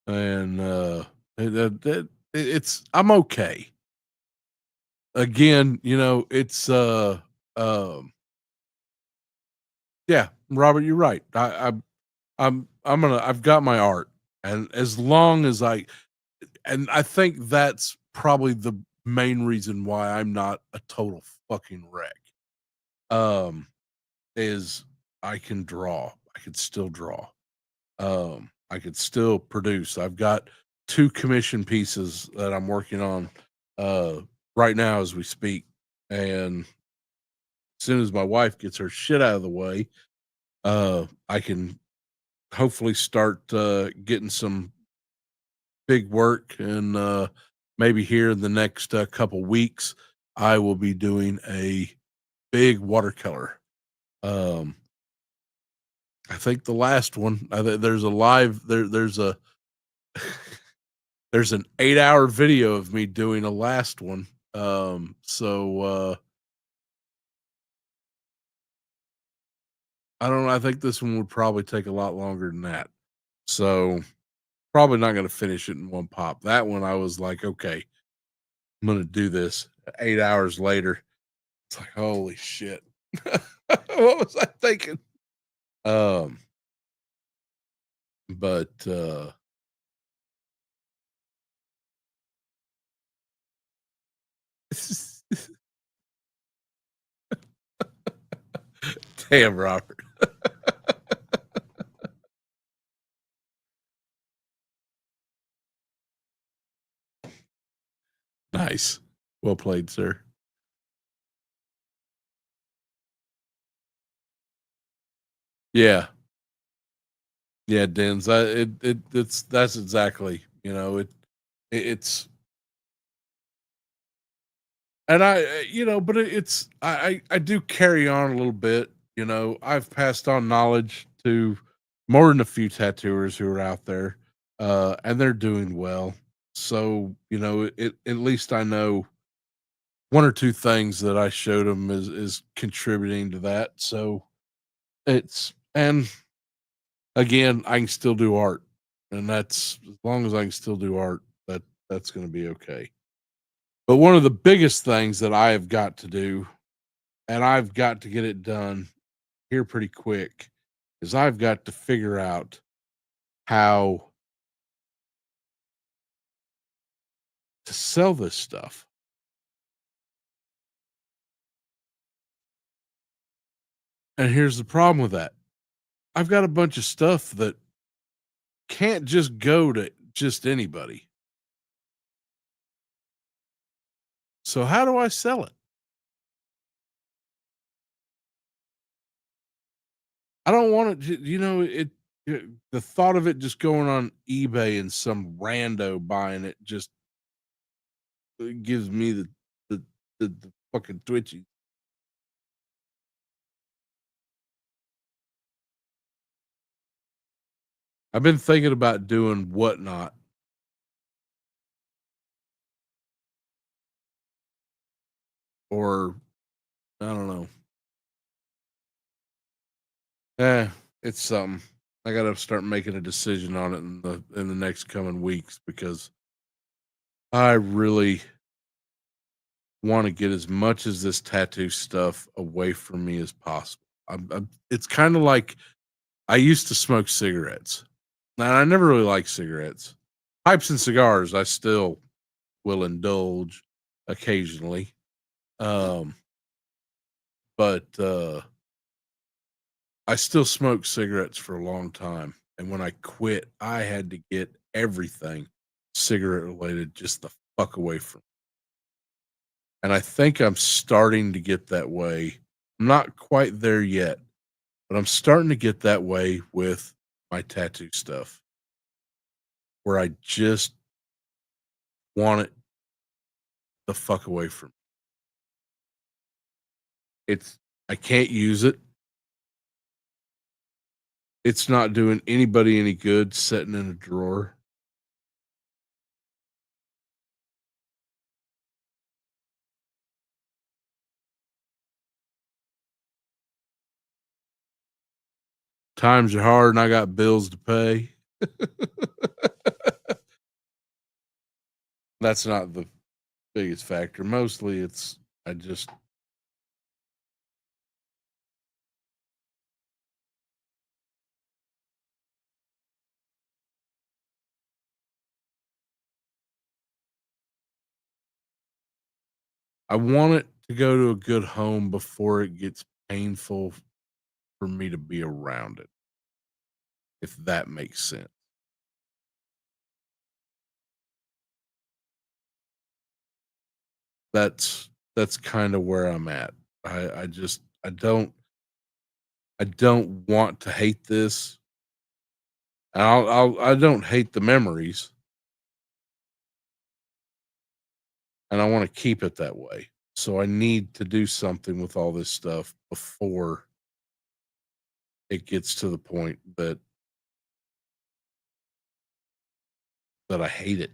and it's I'm okay. Again, you know, um, yeah, Robert, you're right. I've got my art, and as long as I think that's probably the main reason why I'm not a total fucking wreck. Um, is I can draw. I can still draw. I could still produce. I've got 2 commission pieces that I'm working on uh right now as we speak. And as soon as my wife gets her shit out of the way, I can hopefully start getting some big work, and maybe here in the next couple weeks I will be doing a big watercolor. Um I think the last one there's a live there's a there's an 8-hour video of me doing a last one. I don't know. I think this one would probably take a lot longer than that. So probably not going to finish it in one pop. That one I was like, okay, I'm going to do this. 8 hours later, it's like, holy shit. What was I thinking? Um, but damn, Robert. Nice. Well played, sir. Yeah. Yeah, Dens. That's exactly, it's and but it's I do carry on a little bit. I've passed on knowledge to more than a few tattooers who are out there, and they're doing well. So, at least I know one or two things that I showed them is contributing to that. So and again, I can still do art, and that's as long as I can still do art, that's going to be okay. But one of the biggest things that I have got to do, and I've got to get it done here pretty quick, is I've got to figure out how to sell this stuff. And here's the problem with that. I've got a bunch of stuff that can't just go to just anybody. So how do I sell it? I don't want it to, the thought of it just going on eBay and some rando buying it just gives me the fucking twitchy. I've been thinking about doing Whatnot, or I don't know. Eh, it's something. I gotta start making a decision on it in the next coming weeks because I really want to get as much as this tattoo stuff away from me as possible. It's kind of like I used to smoke cigarettes. Now I never really liked cigarettes. Pipes and cigars, I still will indulge occasionally. Um, but I still smoked cigarettes for a long time. And when I quit, I had to get everything cigarette related just the fuck away from me. And I think I'm starting to get that way. I'm not quite there yet, but I'm starting to get that way with my tattoo stuff where I just want it the fuck away from me. I can't use it. It's not doing anybody any good sitting in a drawer. Times are hard and I got bills to pay. That's not the biggest factor. Mostly it's I just I want it to go to a good home before it gets painful for me to be around it, if that makes sense. That's kind of where I'm at. I just I don't want to hate this. I don't hate the memories, and I want to keep it that way. So I need to do something with all this stuff before it gets to the point that I hate it.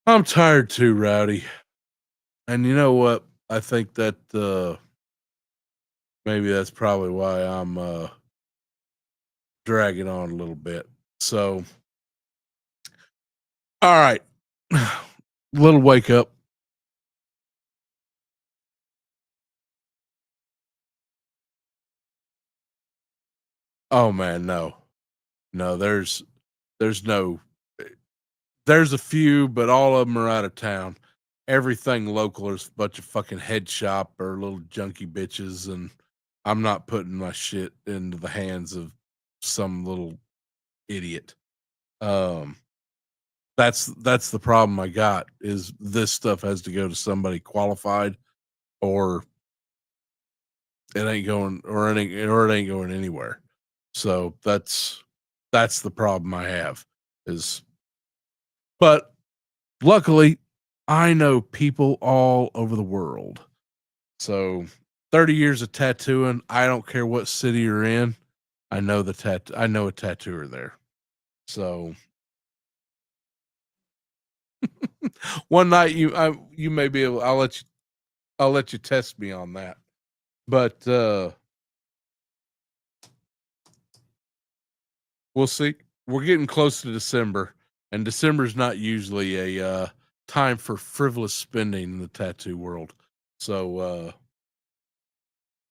I'm tired too, Rowdy. And you know what? I think that maybe that's probably why I'm dragging on a little bit. So, all right. Little wake up. Oh man, no. No, there's no there's a few, but all of them are out of town. Everything local is a bunch of fucking head shop or little junky bitches, and I'm not putting my shit into the hands of some little idiot. Um, that's the problem I got is this stuff has to go to somebody qualified or it ain't going or it ain't going anywhere. So that's the problem I have is but luckily I know people all over the world. So 30 years of tattooing, I don't care what city you're in. I know I know a tattooer there. So one night you may be able I'll let you test me on that. But we'll see. We're getting close to December, and December's not usually a time for frivolous spending in the tattoo world. So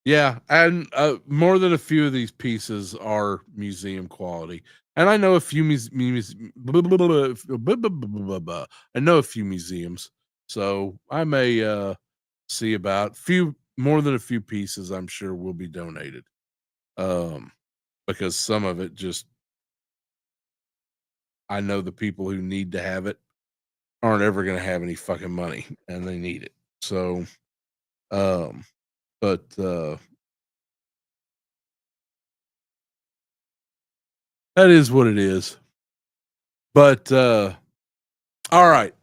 yeah, and more than a few of these pieces are museum quality. And I know a few I know a few museums. So I may see about few more than a few pieces I'm sure will be donated. Um because some of it just I know the people who need to have it aren't ever going to have any fucking money and they need it. So um but that is what it is. But all right,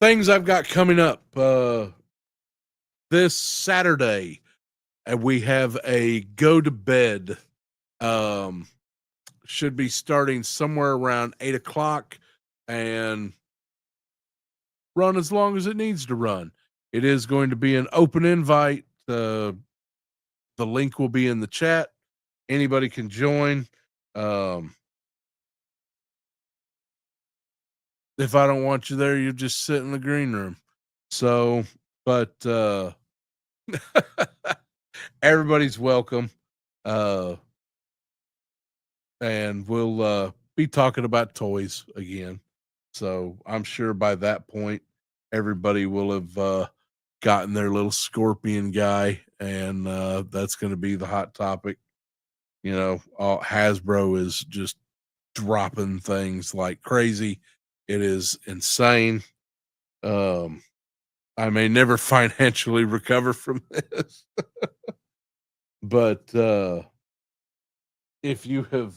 things I've got coming up this Saturday, and we have a go to bed. Um, should be starting somewhere around 8 o'clock and run as long as it needs to run. It is going to be an open invite. The link will be in the chat. Anybody can join. Um, if I don't want you there, you just sit in the green room. So, but everybody's welcome. Uh, and we'll be talking about toys again. So I'm sure by that point, everybody will have gotten their little scorpion guy, and that's going to be the hot topic. You know, Hasbro is just dropping things like crazy. It is insane. Um, I may never financially recover from this, but if you have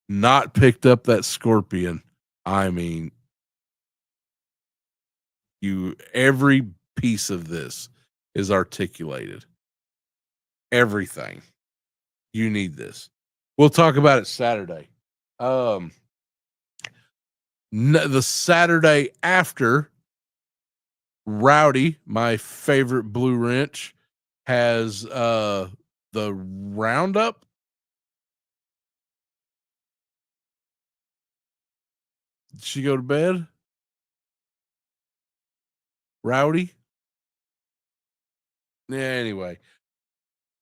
not picked up that scorpion, I mean, every piece of this is articulated. Everything. You need this. We'll talk about it Saturday. Um, the Saturday after, Rowdy, my favorite blue wrench, has the roundup. Did she go to bed? Rowdy? Yeah, anyway.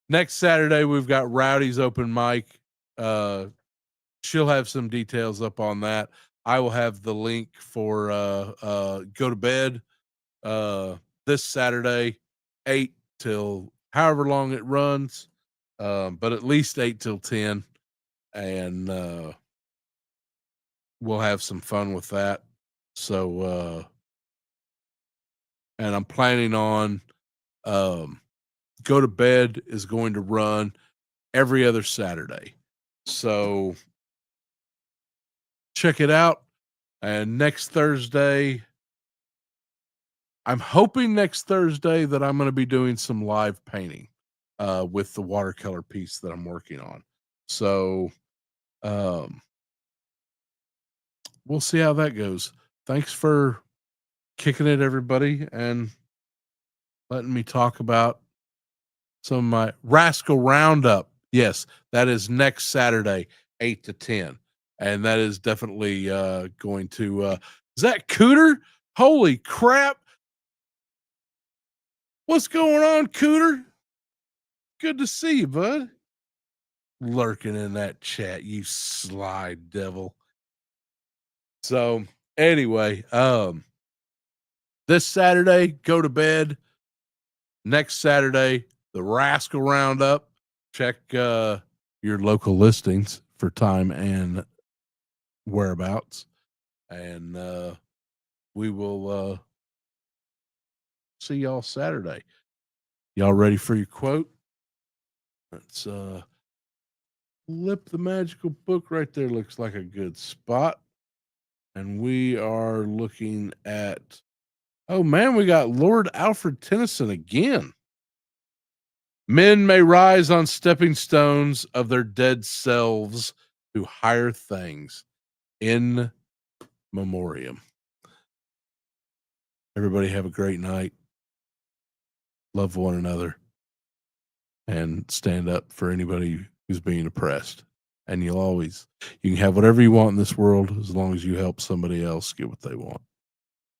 Next Saturday we've got Rowdy's open mic. She'll have some details up on that. I will have the link for go to bed this Saturday, 8 till however long it runs. But at least 8 till 10. And we'll have some fun with that. So and I'm planning on go to bed is going to run every other Saturday. So check it out. And next Thursday, I'm hoping next Thursday that I'm going to be doing some live painting with the watercolor piece that I'm working on. So we'll see how that goes. Thanks for kicking it, everybody, and letting me talk about some of my Rascal Roundup. Yes, that is next Saturday, 8 to 10. And that is definitely going to is that Cooter? Holy crap. What's going on, Cooter? Good to see you, bud. Lurking in that chat, you sly devil. So anyway, this Saturday, go to bed. Next Saturday, the Rascal Roundup. Check your local listings for time and whereabouts, and we will see y'all Saturday. Y'all ready for your quote? Let's flip the magical book right there. Looks like a good spot. And we are looking at, oh man, we got Lord Alfred Tennyson again. Men may rise on stepping stones of their dead selves to higher things. In memoriam. Everybody have a great night. Love one another. And stand up for anybody who's being oppressed. And you can have whatever you want in this world as long as you help somebody else get what they want.